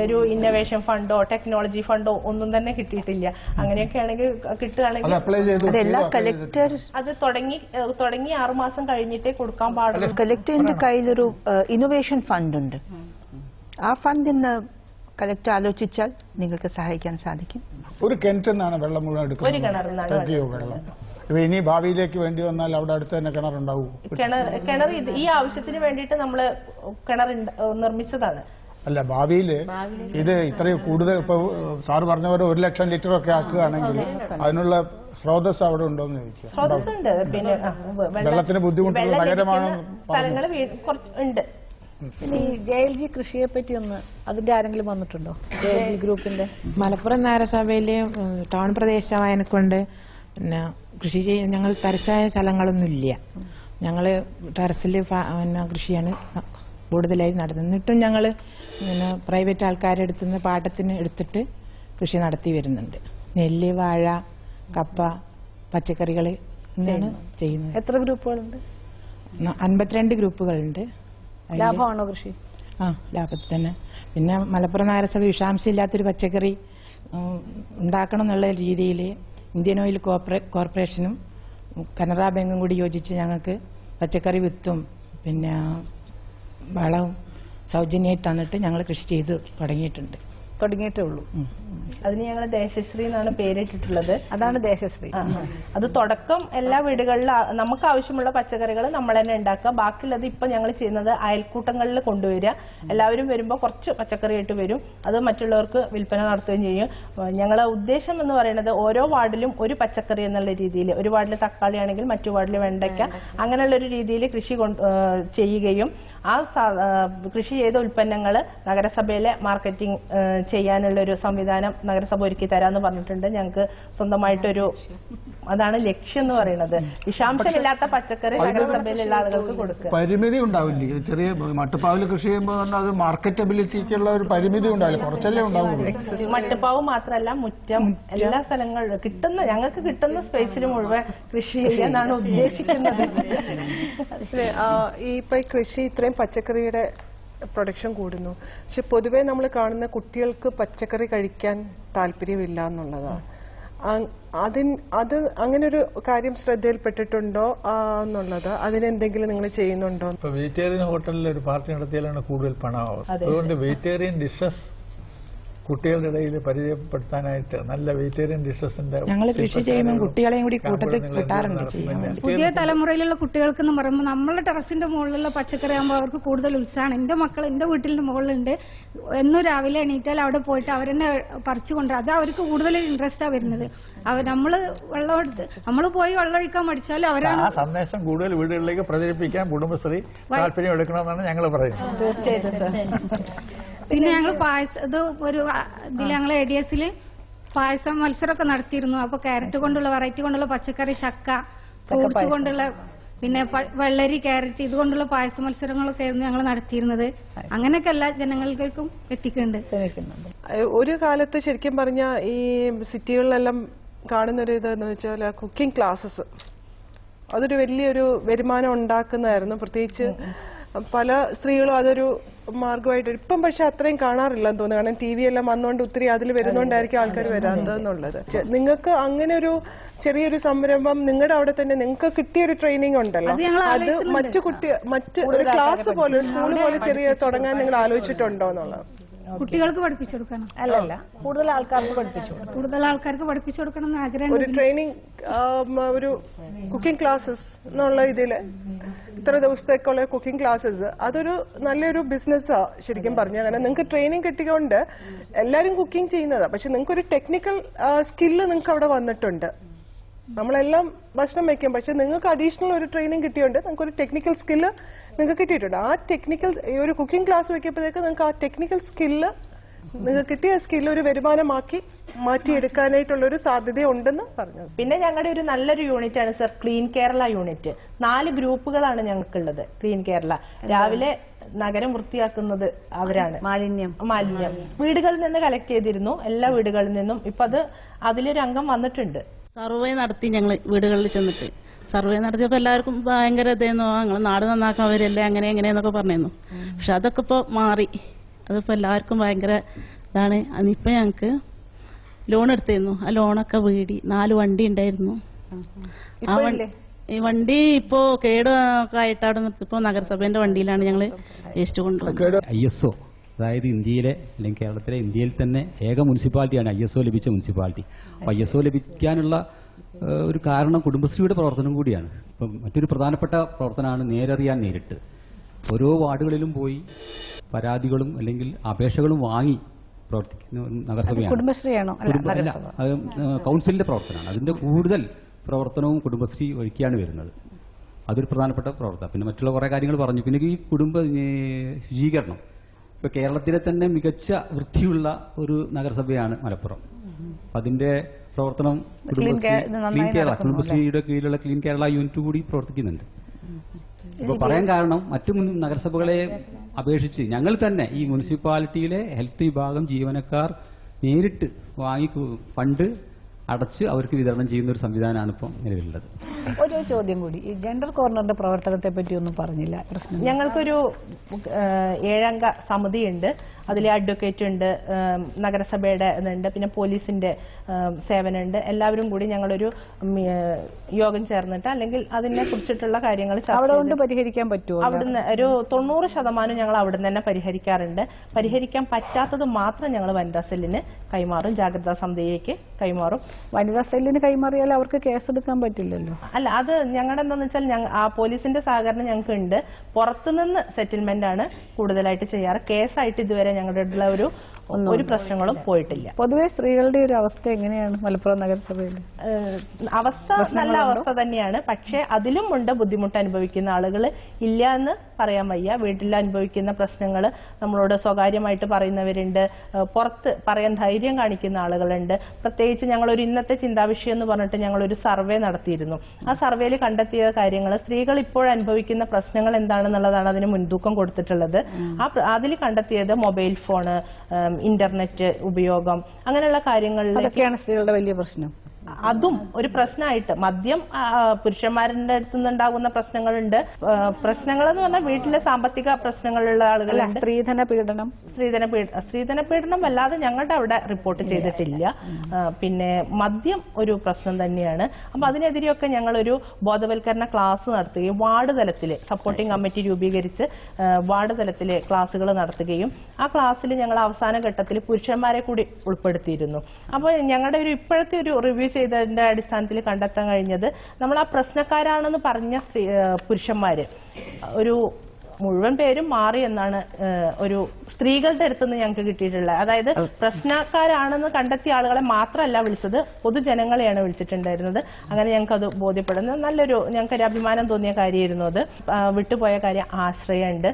ഒരു ഇന്നോവേഷൻ ഫണ്ടോ ടെക്നോളജി ഫണ്ടോ ഒന്നും തന്നെ കിട്ടിയിട്ടില്ല. അങ്ങനെയൊക്കെ ആണെങ്കിൽ കിട്ടുകയാണെങ്കിൽ അത് തുടങ്ങി 6 മാസം കഴിഞ്ഞിട്ടേ കൊടുക്കാൻ പാടുള്ളൂ. കളക്ടറിന്റെ കയ്യിലൊരു ഇന്നോവേഷൻ ഫണ്ട് ഉണ്ട്. ആ ഫണ്ടിന് കളക്ടർ ആലോചിച്ചാൽ നിങ്ങൾക്ക് സഹായിക്കാൻ സാധിക്കും. ഒരു കിണറ്റിന്നാണ് വെള്ളം മുഴുവൻ എടുക്കുന്നത്. ഇനി ഭാവിയിലേക്ക് വേണ്ടി വന്നാൽ അവിടെ അടുത്ത് തന്നെ കിണറുണ്ടാവും. കിണർ ഈ ആവശ്യത്തിന് വേണ്ടിയിട്ട് നമ്മൾ കിണർ നിർമ്മിച്ചതാണ്. അല്ല, ഭാവിയില് ഇത് ഇത്രയും കൂടുതൽ ഇപ്പൊ സാറ് പറഞ്ഞ പോലെ 1 ലക്ഷം ലിറ്റർ ഒക്കെ ആക്കുകയാണെങ്കിൽ അതിനുള്ള സ്രോതസ് അവിടെ ഉണ്ടോന്ന് ചോദിക്കുക. സ്രോതസ്സുണ്ട്, പിന്നെ വെള്ളത്തിന് ബുദ്ധിമുട്ടുള്ള നഗരമാണ് സ്ഥലങ്ങൾ ഉണ്ട്. പിന്നെ ഈ JLG കൃഷിയെ പറ്റി ഒന്ന് അതിന്റെ ആരെങ്കിലും വന്നിട്ടുണ്ടോ? JLG ഗ്രൂപ്പിന്റെ മലപ്പുറം നഗരസഭയില് ടൗൺ പ്രദേശമായതിനെക്കൊണ്ട് പിന്നെ കൃഷി ചെയ്യാൻ ഞങ്ങൾ തരച്ചായ സ്ഥലങ്ങളൊന്നും ഇല്ല. ഞങ്ങൾ ടെറസിൽ പിന്നെ കൃഷിയാണ് കൂടുതലായി നടത്തുന്നത്. എന്നിട്ടും ഞങ്ങൾ പിന്നെ പ്രൈവറ്റ് ആൾക്കാരുടെ അടുത്തുനിന്ന് പാട്ടത്തിന് എടുത്തിട്ട് കൃഷി നടത്തി വരുന്നുണ്ട്. നെല്ല്, വാഴ, കപ്പ, പച്ചക്കറികൾ ഇങ്ങനെയാണ് ചെയ്യുന്നത്. എത്ര ഗ്രൂപ്പുകളുണ്ട്? 52 ഗ്രൂപ്പുകളുണ്ട്. ലാഭമാണോ കൃഷി? ലാഭത്തിൽ തന്നെ. പിന്നെ മലപ്പുറം നഗരസഭ വിഷാംശം ഇല്ലാത്തൊരു പച്ചക്കറി ഉണ്ടാക്കണം എന്നുള്ള രീതിയിൽ ഇന്ത്യൻ ഓയിൽ കോർപ്പറേഷനും കാനറ ബാങ്കും കൂടി യോജിച്ച് ഞങ്ങൾക്ക് പച്ചക്കറി വിത്തും പിന്നെ വളവും സൗജന്യമായി തന്നിട്ട് ഞങ്ങൾ കൃഷി ചെയ്ത് തുടങ്ങിയിട്ടേ ഉള്ളൂ. അതിന് ഞങ്ങൾ ദേശശ്രീ എന്നാണ് പേരിട്ടിട്ടുള്ളത്. അതാണ് ദേശശ്രീ. അത് തുടക്കം എല്ലാ വീടുകളിലും നമുക്ക് ആവശ്യമുള്ള പച്ചക്കറികൾ നമ്മൾ തന്നെ ഉണ്ടാക്കുക. ബാക്കിയുള്ളത് ഇപ്പൊ ഞങ്ങൾ ചെയ്യുന്നത് അയൽക്കൂട്ടങ്ങളിൽ കൊണ്ടുവരിക. എല്ലാവരും വരുമ്പോൾ കുറച്ച് പച്ചക്കറി ആയിട്ട് വരും, അത് മറ്റുള്ളവർക്ക് വിൽപ്പന നടത്തുകയും ചെയ്യും. ഞങ്ങളെ ഉദ്ദേശം എന്ന് പറയുന്നത് ഓരോ വാർഡിലും ഒരു പച്ചക്കറി എന്നുള്ള രീതിയിൽ, ഒരു വാർഡിൽ തക്കാളി ആണെങ്കിൽ മറ്റു വാർഡിൽ വെണ്ടയ്ക്ക, അങ്ങനെയുള്ള ഒരു രീതിയിൽ കൃഷി ചെയ്യുകയും ആ കൃഷി ചെയ്ത ഉൽപ്പന്നങ്ങൾ നഗരസഭയിലെ മാർക്കറ്റിംഗ് ചെയ്യാനുള്ള ഒരു സംവിധാനം നഗരസഭ ഒരുക്കി തരാമെന്ന് പറഞ്ഞിട്ടുണ്ട്. ഞങ്ങൾക്ക് സ്വന്തമായിട്ടൊരു അതാണ് ലക്ഷ്യം എന്ന് പറയുന്നത്. വിഷാംശമില്ലാത്ത പച്ചക്കറി നഗരസഭയിലുള്ള ആളുകൾക്ക് കൊടുക്കുക. പരിമിതി ഉണ്ടാവില്ലേ? ചെറിയ മട്ടുപ്പാവിൽ കൃഷി ചെയ്യുമ്പോൾ അത് മാർക്കറ്റബിലിറ്റിക്കുള്ള ഒരു പരിമിതി ഉണ്ടാവില്ല, കുറച്ചല്ലേ ഉണ്ടാവുള്ളൂ. മട്ടുപ്പാവ് മാത്രമല്ല, മുറ്റം, എല്ലാ സ്ഥലങ്ങളിലും ഞങ്ങൾക്ക് കിട്ടുന്ന സ്പേസിൽ മുഴുവൻ കൃഷി ചെയ്യാനാണ് ഉദ്ദേശിക്കുന്നത്. ഇപ്പൊ കൃഷി ഇത്രയും പച്ചക്കറിയുടെ പ്രൊഡക്ഷൻ കൂടുന്നു, പക്ഷെ പൊതുവെ നമ്മൾ കാണുന്ന കുട്ടികൾക്ക് പച്ചക്കറി കഴിക്കാൻ താല്പര്യമില്ല എന്നുള്ളതാണ്. അത് അങ്ങനെ ഒരു കാര്യം ശ്രദ്ധയിൽപ്പെട്ടിട്ടുണ്ടോ എന്നുള്ളത്, അതിനെന്തെങ്കിലും നിങ്ങൾ ചെയ്യുന്നുണ്ടോ? ഇപ്പൊ വെജിറ്റേറിയൻ ഹോട്ടലിൽ ഒരു പാർട്ടി നടത്തിയാലാണ് കൂടുതൽ പണമാവുന്നത്. അതുകൊണ്ട് വെജിറ്റേറിയൻ ഡിഷസ് കുട്ടികളുടെ ഇടയിൽ പരിചയപ്പെടുത്താനായിട്ട് നല്ല വെജിറ്റേറിയൻ ഡിഷസിന്റെ ഞങ്ങൾ കൃഷി ചെയ്യുമ്പോൾ കുട്ടികളെയും കൂടി കൂട്ടത്തിൽ കൂട്ടാറുണ്ട്. പുതിയ തലമുറയിലുള്ള കുട്ടികൾക്ക് എന്ന് പറയുമ്പോൾ നമ്മളെ ടെറസിന്റെ മുകളിലുള്ള പച്ചക്കറി ആകുമ്പോൾ അവർക്ക് കൂടുതൽ ഉത്സാഹമാണ്. എന്റെ മക്കൾ എന്റെ വീട്ടിന്റെ മുകളിലുണ്ട്, എന്നും രാവിലെ എണീറ്റാൽ അവിടെ പോയിട്ട് അവരെന്നെ പറിച്ചു കൊണ്ടുവരും. അത് അവർക്ക് കൂടുതൽ ഇൻട്രസ്റ്റാ വരുന്നത്. നമ്മള് വെള്ളം എടുത്ത് നമ്മൾ പോയി വെള്ളം ഒഴിക്കാൻ മടിച്ചാലും അവരാണ് ആ സന്ദേശം കൂടുതൽ വീടുകളിലേക്ക് പ്രചരിപ്പിക്കാൻ കുടുംബശ്രീ താല്പര്യം എടുക്കണമെന്നാണ് ഞങ്ങൾ പറയുന്നത്. പിന്നെ ഞങ്ങൾ പായസം ഇത് ഒരു ഇതിൽ ഞങ്ങൾ ADS പായസം മത്സരമൊക്കെ നടത്തിയിരുന്നു. അപ്പൊ ക്യാരറ്റ് കൊണ്ടുള്ള വെറൈറ്റി കൊണ്ടുള്ള പച്ചക്കറി, ചക്ക, ഫ്രൂട്ട്സ് കൊണ്ടുള്ള, പിന്നെ വെള്ളരി, ക്യാരറ്റ് ഇതുകൊണ്ടുള്ള പായസ മത്സരങ്ങളൊക്കെ ആയിരുന്നു ഞങ്ങൾ നടത്തിയിരുന്നത്. അങ്ങനെയൊക്കെ എല്ലാ ജനങ്ങൾക്കും എത്തിക്കുന്നുണ്ട്. ഒരു കാലത്ത് ശരിക്കും പറഞ്ഞ ഈ സിറ്റികളിലെല്ലാം കാണുന്നൊരു ഇതെന്ന് വെച്ചാൽ കുക്കിംഗ് ക്ലാസ്സസ് അതൊരു വലിയൊരു വരുമാനം ഉണ്ടാക്കുന്നതായിരുന്നു. പ്രത്യേകിച്ച് പല സ്ത്രീകളും അതൊരു മാർഗമായിട്ട് ഇപ്പം പക്ഷെ അത്രയും കാണാറില്ലെന്ന് തോന്നുന്നു. കാരണം TV എല്ലാം വന്നുകൊണ്ട് ഒത്തിരി അതിൽ വരുന്നോണ്ടായിരിക്കും ആൾക്കാർ വരാത്തതെന്നുള്ളത്. നിങ്ങൾക്ക് അങ്ങനെ ഒരു ചെറിയൊരു സംരംഭം നിങ്ങളുടെ അവിടെ തന്നെ നിങ്ങൾക്ക് കിട്ടിയൊരു ട്രെയിനിങ് ഉണ്ടല്ലോ, അത് മറ്റ് ഒരു ക്ലാസ് പോലെ ഒരു സ്കൂൾ പോലെ ചെറിയ തുടങ്ങാൻ നിങ്ങൾ ആലോചിച്ചിട്ടുണ്ടോ എന്നുള്ളത്? കുട്ടികൾക്ക് പഠിപ്പിച്ചു കൊടുക്കണം. അല്ലല്ല, കൂടുതൽ ആൾക്കാർക്ക് പഠിപ്പിച്ചു കൊടുക്കണം എന്ന് ആഗ്രഹം. ഒരു ട്രെയിനിങ്, ഒരു കുക്കിംഗ് ക്ലാസ്സസ് എന്നുള്ള ഇതില് ഇത്ര ദിവസത്തേക്കുള്ള കുക്കിംഗ് ക്ലാസ്സസ് അതൊരു നല്ലൊരു ബിസിനസ്സാ ശരിക്കും പറഞ്ഞാൽ. കാരണം നിങ്ങൾക്ക് ട്രെയിനിങ് കിട്ടിക്കൊണ്ട് എല്ലാരും കുക്കിംഗ് ചെയ്യുന്നതാ, പക്ഷെ നിങ്ങൾക്ക് ഒരു ടെക്നിക്കൽ സ്കില്ല് നിങ്ങൾക്ക് അവിടെ വന്നിട്ടുണ്ട്. നമ്മളെല്ലാം ഭക്ഷണം വെക്കും, പക്ഷെ നിങ്ങൾക്ക് അഡീഷണൽ ഒരു ട്രെയിനിങ് കിട്ടിയോണ്ട് നിങ്ങൾക്ക് ഒരു ടെക്നിക്കൽ സ്കില്ല് നിങ്ങൾക്ക് കിട്ടിയിട്ടുണ്ട്. ആ ടെക്നിക്കൽ ഒരു കുക്കിംഗ് ക്ലാസ് വെക്കുമ്പോഴേക്ക് നിങ്ങൾക്ക് ആ ടെക്നിക്കൽ സ്കില്ല് നിങ്ങൾക്ക് കിട്ടിയ സ്കില്ല് ഒരു വരുമാനമാക്കി മാറ്റിയെടുക്കാനായിട്ടുള്ള ഒരു സാധ്യത ഉണ്ടെന്ന് പറഞ്ഞത്. പിന്നെ ഞങ്ങളുടെ ഒരു നല്ലൊരു യൂണിറ്റ് ആണ് സർ ക്ലീൻ കേരള യൂണിറ്റ്. 4 ഗ്രൂപ്പുകളാണ് ഞങ്ങൾക്കുള്ളത്. ക്ലീൻ കേരള രാവിലെ നഗരം വൃത്തിയാക്കുന്നത് അവരാണ്. മാലിന്യം വീടുകളിൽ നിന്ന് കളക്ട് ചെയ്തിരുന്നു, എല്ലാ വീടുകളിൽ നിന്നും. ഇപ്പൊ അതിലൊരു അംഗം വന്നിട്ടുണ്ട്. സർവേ നടത്തി ഞങ്ങൾ വീടുകളിൽ ചെന്നിട്ട് സർവേ നടത്തിയപ്പോൾ എല്ലാവർക്കും ഭയങ്കര ഇതായിരുന്നു. ഞങ്ങൾ നാട് നന്നാക്കാൻ വരില്ലേ അങ്ങനെ എങ്ങനെയെന്നൊക്കെ പറഞ്ഞിരുന്നു. പക്ഷെ അതൊക്കെ ഇപ്പോൾ മാറി. അതിപ്പോൾ എല്ലാവർക്കും ഭയങ്കര ഇതാണ്. അതിപ്പോൾ ഞങ്ങൾക്ക് ലോൺ എടുത്തിരുന്നു. ആ ലോണൊക്കെ വീടി 4 വണ്ടി ഉണ്ടായിരുന്നു. ഈ വണ്ടി ഇപ്പോൾ കേടൊക്കെ ആയിട്ട് അവിടെ നിർത്തിപ്പോൾ നഗരസഭേന്റെ വണ്ടിയിലാണ് ഞങ്ങൾ വേസ്റ്റ് കൊണ്ടുപോകുന്നത്. ISO, അതായത് ഇന്ത്യയിലെ അല്ലെങ്കിൽ കേരളത്തിലെ ഇന്ത്യയിൽ തന്നെ ഏക മുനിസിപ്പാലിറ്റിയാണ് ISO ലഭിച്ച മുനിസിപ്പാലിറ്റി. അപ്പോൾ ISO ലഭിക്കാനുള്ള ഒരു കാരണം കുടുംബശ്രീയുടെ പ്രവർത്തനം കൂടിയാണ്. ഇപ്പം മറ്റൊരു പ്രധാനപ്പെട്ട പ്രവർത്തനമാണ് നേരറിയാൻ നേരിട്ട്. ഓരോ വാർഡുകളിലും പോയി പരാതികളും അല്ലെങ്കിൽ അപേക്ഷകളും വാങ്ങി പ്രവർത്തിക്കുന്ന നഗരസഭയാണ്. കുടുംബശ്രീയാണോ? അത് കൗൺസിലിന്റെ പ്രവർത്തനമാണ്. അതിന്റെ കൂടുതൽ പ്രവർത്തനവും കുടുംബശ്രീ വഴിക്കാണ് വരുന്നത്. അതൊരു പ്രധാനപ്പെട്ട പ്രവർത്തനം. പിന്നെ മറ്റുള്ള കുറേ കാര്യങ്ങൾ പറഞ്ഞു. പിന്നെ ഈ ശുചീകരണം, ഇപ്പൊ കേരളത്തിലെ തന്നെ മികച്ച വൃത്തിയുള്ള ഒരു നഗരസഭയാണ് മലപ്പുറം. അതിന്റെ പ്രവർത്തനം ക്ലീൻ കേരള കുടുംബശ്രീയുടെ കീഴിലുള്ള ക്ലീൻ കേരള യൂണിറ്റ് കൂടി പ്രവർത്തിക്കുന്നുണ്ട്. ഇപ്പൊ പറയാൻ കാരണം മറ്റു നഗരസഭകളെ അപേക്ഷിച്ച് ഞങ്ങൾ തന്നെ ഈ മുനിസിപ്പാലിറ്റിയിലെ ഹെൽത്ത് വിഭാഗം ജീവനക്കാർ നേരിട്ട് വാങ്ങി ഫണ്ട് അടച്ച് അവർക്ക് വിതരണം ചെയ്യുന്ന ഒരു സംവിധാനമാണ് ഇപ്പോൾ നിലവിലുള്ളത്. ഒരു ചോദ്യം കൂടി, ഈ ജെൻഡർ കോർണറിന്റെ പ്രവർത്തനത്തെ പറ്റി ഒന്നും പറഞ്ഞില്ല. ഞങ്ങൾക്കൊരു 7 അംഗ സമിതിയുണ്ട്. അതിൽ അഡ്വക്കേറ്റ് ഉണ്ട്, നഗരസഭയുടെ ഇതുണ്ട്, പിന്നെ പോലീസിന്റെ സേവനമുണ്ട്. എല്ലാവരും കൂടി ഞങ്ങളൊരു യോഗം ചേർന്നിട്ട് അല്ലെങ്കിൽ അതിനെ കുറിച്ചിട്ടുള്ള കാര്യങ്ങൾ പരിഹരിക്കാൻ പറ്റുമോ? അവിടുന്ന് ഒരു 90% ഞങ്ങൾ അവിടുന്ന് തന്നെ പരിഹരിക്കാറുണ്ട്. പരിഹരിക്കാൻ പറ്റാത്തത് മാത്രം ഞങ്ങൾ വനിതാ സെല്ലിന് കൈമാറും, ജാഗ്രതാ സമിതിയിലേക്ക് കൈമാറും. വനിതാ സെല്ലിന് കൈമാറിയാൽ അവർക്ക് കേസെടുക്കാൻ പറ്റില്ലല്ലോ. അല്ല, അത് ഞങ്ങളുടെ എന്താണെന്ന് വെച്ചാൽ ആ പോലീസിന്റെ സഹകരണം ഞങ്ങൾക്ക് ഉണ്ട്. പുറത്തുനിന്ന് സെറ്റിൽമെന്റ് ആണ് കൂടുതലായിട്ട് ചെയ്യാറ്. കേസായിട്ട് ഇതുവരെ ഞങ്ങളുടെ ഒരു പ്രശ്നങ്ങളും പോയിട്ടില്ല. പൊതുവെ സ്ത്രീകളുടെ ഒരു അവസ്ഥ എങ്ങനെയാണ് മലപ്പുറം നഗരസഭയിൽ? അവസ്ഥ നല്ല അവസ്ഥ തന്നെയാണ്. പക്ഷെ അതിലും ഉണ്ട് ബുദ്ധിമുട്ട് അനുഭവിക്കുന്ന ആളുകൾ, ഇല്ല എന്ന് പറയാൻ വയ്യ. വീട്ടിൽ അനുഭവിക്കുന്ന പ്രശ്നങ്ങൾ നമ്മളോട് സ്വകാര്യമായിട്ട് പറയുന്നവരുണ്ട്, പുറത്ത് പറയാൻ ധൈര്യം കാണിക്കുന്ന ആളുകളുണ്ട്. പ്രത്യേകിച്ച് ഞങ്ങളൊരു ഇന്നത്തെ ചിന്താവിഷയം എന്ന് പറഞ്ഞിട്ട് ഞങ്ങളൊരു സർവേ നടത്തിയിരുന്നു. ആ സർവേയിൽ കണ്ടെത്തിയ കാര്യങ്ങൾ സ്ത്രീകൾ ഇപ്പോൾ അനുഭവിക്കുന്ന പ്രശ്നങ്ങൾ എന്താണെന്നുള്ളതാണ് അതിന് മുൻതൂക്കം കൊടുത്തിട്ടുള്ളത്. അതിൽ കണ്ടെത്തിയത് മൊബൈൽ ഫോണ്, ഇന്റർനെറ്റ് ഉപയോഗം, അങ്ങനെയുള്ള കാര്യങ്ങളിലൊക്കെയാണ് സ്ത്രീകളുടെ വലിയ പ്രശ്നം. അതും ഒരു പ്രശ്നമായിട്ട് മദ്യം പുരുഷന്മാരുടെ അടുത്ത് നിന്നുണ്ടാകുന്ന പ്രശ്നങ്ങളുണ്ട്. പ്രശ്നങ്ങൾ എന്ന് പറഞ്ഞാൽ വീട്ടിലെ സാമ്പത്തിക പ്രശ്നങ്ങളുള്ള ആളുകളുണ്ട്. സ്ത്രീധന പീഡനം അല്ലാതെ ഞങ്ങളുടെ അവിടെ റിപ്പോർട്ട് ചെയ്തിട്ടില്ല. പിന്നെ മദ്യം ഒരു പ്രശ്നം തന്നെയാണ്. അപ്പൊ അതിനെതിരെയൊക്കെ ഞങ്ങളൊരു ബോധവൽക്കരണ ക്ലാസ് നടത്തുകയും വാർഡ് തലത്തിൽ സപ്പോർട്ടിംഗ് കമ്മിറ്റി രൂപീകരിച്ച് വാർഡ് തലത്തിൽ ക്ലാസ്സുകൾ നടത്തുകയും ആ ക്ലാസ്സിൽ ഞങ്ങൾ അവസാന ഘട്ടത്തിൽ പുരുഷന്മാരെ കൂടി ഉൾപ്പെടുത്തിയിരുന്നു. അപ്പോൾ ഞങ്ങളുടെ ഒരു ഇപ്പോഴത്തെ ഒരു റിവ്യൂ ചെയ്തതിന്റെ അടിസ്ഥാനത്തിൽ കണ്ടെത്താൻ കഴിഞ്ഞത് നമ്മൾ ആ പ്രശ്നക്കാരാണെന്ന് പറഞ്ഞ പുരുഷന്മാര് ഒരു മുഴുവൻ പേരും മാറി എന്നാണ് ഒരു സ്ത്രീകളുടെ അടുത്തുനിന്ന് ഞങ്ങൾക്ക് കിട്ടിയിട്ടുള്ളത്. അതായത് പ്രശ്നക്കാരാണെന്ന് കണ്ടെത്തിയ ആളുകളെ മാത്രമല്ല വിളിച്ചത്, പൊതുജനങ്ങളെയാണ് വിളിച്ചിട്ടുണ്ടായിരുന്നത്. അങ്ങനെ ഞങ്ങൾക്ക് അത് ബോധ്യപ്പെടുന്നത് നല്ലൊരു ഞങ്ങൾക്കൊരു അഭിമാനം തോന്നിയ കാര്യമായിരുന്നു. അത് വിട്ടുപോയ കാര്യം ആശ്രയമുണ്ട്.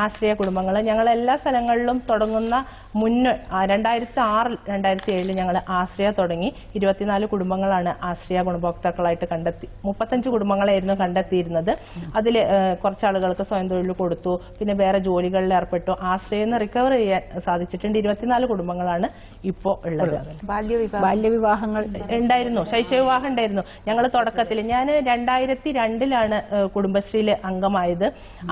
ആശ്രയ കുടുംബങ്ങൾ ഞങ്ങൾ എല്ലാ സ്ഥലങ്ങളിലും തുടങ്ങുന്ന മുന്നേ 2006 2007 ഞങ്ങൾ ആശ്രയ തുടങ്ങി. 24 കുടുംബങ്ങളാണ് ആശ്രയ ഗുണഭോക്താക്കളായിട്ട് 35 കുടുംബങ്ങളായിരുന്നു കണ്ടെത്തിയിരുന്നത്. അതിൽ കുറച്ചാളുകൾക്ക് സ്വയം തൊഴിൽ കൊടുത്തു, പിന്നെ വേറെ ജോലികളിൽ ഏർപ്പെട്ടു. ആശ്രയെന്ന് റിക്കവർ ചെയ്യാൻ സാധിച്ചിട്ടുണ്ട്. 24 കുടുംബങ്ങളാണ് ഇപ്പോൾ ഉള്ളത്. ബാല്യവിവാഹങ്ങൾ ഉണ്ടായിരുന്നു, ശൈശവ വിവാഹം ഉണ്ടായിരുന്നു. ഞങ്ങൾ തുടക്കത്തിൽ ഞാൻ 2002 കുടുംബശ്രീയിൽ അംഗമായത്.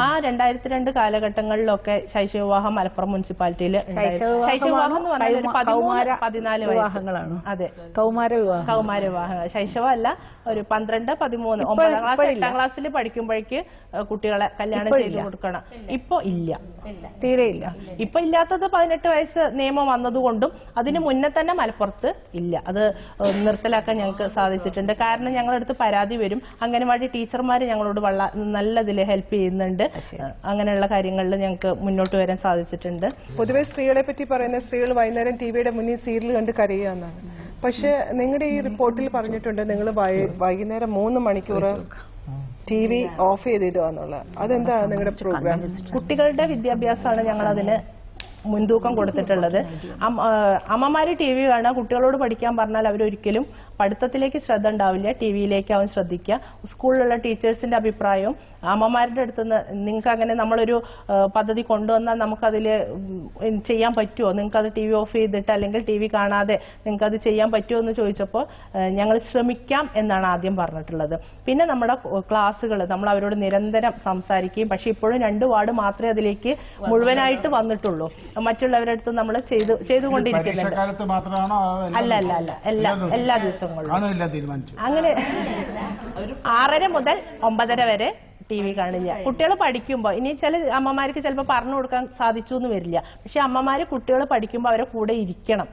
ആ 2002 കാലഘട്ടങ്ങളിലൊക്കെ ശൈശവ വിവാഹം മലപ്പുറം മുനിസിപ്പാലിറ്റിയിൽ ശൈശവ വിവാഹം എന്ന് പറഞ്ഞാൽ 13-14 വിവാഹങ്ങളാണ്. അതെ, കൗമാര വിവാഹങ്ങൾ. ശൈശവ അല്ല, ഒരു 12, 13, 9ാം ക്ലാസ് 8ാം ക്ലാസ്സിൽ പഠിക്കുമ്പോഴേക്ക് കുട്ടികളെ കല്യാണം ചെയ്ത് കൊടുക്കണം. ഇപ്പൊ ഇല്ല, തീരെ ഇല്ല. ഇപ്പൊ ഇല്ലാത്തത് 18 വയസ്സ് നിയമം വന്നതുകൊണ്ടും അതിന് മുന്നേ തന്നെ മലപ്പുറത്ത് ഇല്ല. അത് നിർത്തലാക്കാൻ ഞങ്ങൾക്ക് സാധിച്ചിട്ടുണ്ട്. കാരണം ഞങ്ങളടുത്ത് പരാതി വരും. അംഗനവാടി ടീച്ചർമാർ ഞങ്ങളോട് നല്ലതിൽ ഹെൽപ്പ് ചെയ്യുന്നുണ്ട്. അങ്ങനെയുള്ള കാര്യങ്ങളിൽ ഞങ്ങൾക്ക് മുന്നോട്ട് വരാൻ സാധിച്ചിട്ടുണ്ട്. പൊതുവെ സ്ത്രീകളെ പറ്റി പറയുന്ന സ്ത്രീകൾ വൈകുന്നേരം ടിവിയുടെ മുന്നിൽ സീരിയൽ കണ്ട് കരയുക എന്നാണ്. പക്ഷെ നിങ്ങളുടെ ഈ റിപ്പോർട്ടിൽ പറഞ്ഞിട്ടുണ്ട് നിങ്ങൾ വൈകുന്നേരം 3 മണിക്കൂർ TV ഓഫ് ചെയ്തിടുക എന്നുള്ളത്. അതെന്താ നിങ്ങളുടെ പ്രോഗ്രാം? കുട്ടികളുടെ വിദ്യാഭ്യാസമാണ് ഞങ്ങൾ അതിന് മുൻതൂക്കം കൊടുത്തിട്ടുള്ളത്. അമ്മമാര് TV കാണുക, കുട്ടികളോട് പഠിക്കാൻ പറഞ്ഞാൽ അവരൊരിക്കലും പഠിത്തത്തിലേക്ക് ശ്രദ്ധ ഉണ്ടാവില്ല, ടിവിയിലേക്കാവും ശ്രദ്ധിക്കുക. സ്കൂളിലുള്ള ടീച്ചേഴ്സിന്റെ അഭിപ്രായവും അമ്മമാരുടെ അടുത്തുനിന്ന് നിങ്ങൾക്ക് അങ്ങനെ നമ്മളൊരു പദ്ധതി കൊണ്ടുവന്നാൽ നമുക്കതിൽ ചെയ്യാൻ പറ്റുമോ, നിങ്ങൾക്കത് TV ഓഫ് ചെയ്തിട്ട് അല്ലെങ്കിൽ TV കാണാതെ നിങ്ങൾക്കത് ചെയ്യാൻ പറ്റുമോ എന്ന് ചോദിച്ചപ്പോൾ ഞങ്ങൾ ശ്രമിക്കാം എന്നാണ് ആദ്യം പറഞ്ഞിട്ടുള്ളത്. പിന്നെ നമ്മുടെ ക്ലാസ്സുകൾ നമ്മൾ അവരോട് നിരന്തരം സംസാരിക്കുകയും, പക്ഷെ ഇപ്പോഴും 2 വാർഡ് മാത്രമേ അതിലേക്ക് മുഴുവനായിട്ട് വന്നിട്ടുള്ളൂ. മറ്റുള്ളവരുടെ അടുത്ത് നമ്മൾ ചെയ്തുകൊണ്ടിരിക്കുന്നുണ്ട്. അല്ല അല്ല അല്ല എല്ലാ ദിവസവും അങ്ങനെ 6:30 മുതൽ 9:30 വരെ TV കാണില്ല. കുട്ടികൾ പഠിക്കുമ്പോൾ ഇനി ചില അമ്മമാർക്ക് ചിലപ്പോൾ പറഞ്ഞു കൊടുക്കാൻ സാധിച്ചു എന്ന് വരില്ല. പക്ഷെ അമ്മമാര് കുട്ടികൾ പഠിക്കുമ്പോൾ അവരെ കൂടെ ഇരിക്കണം.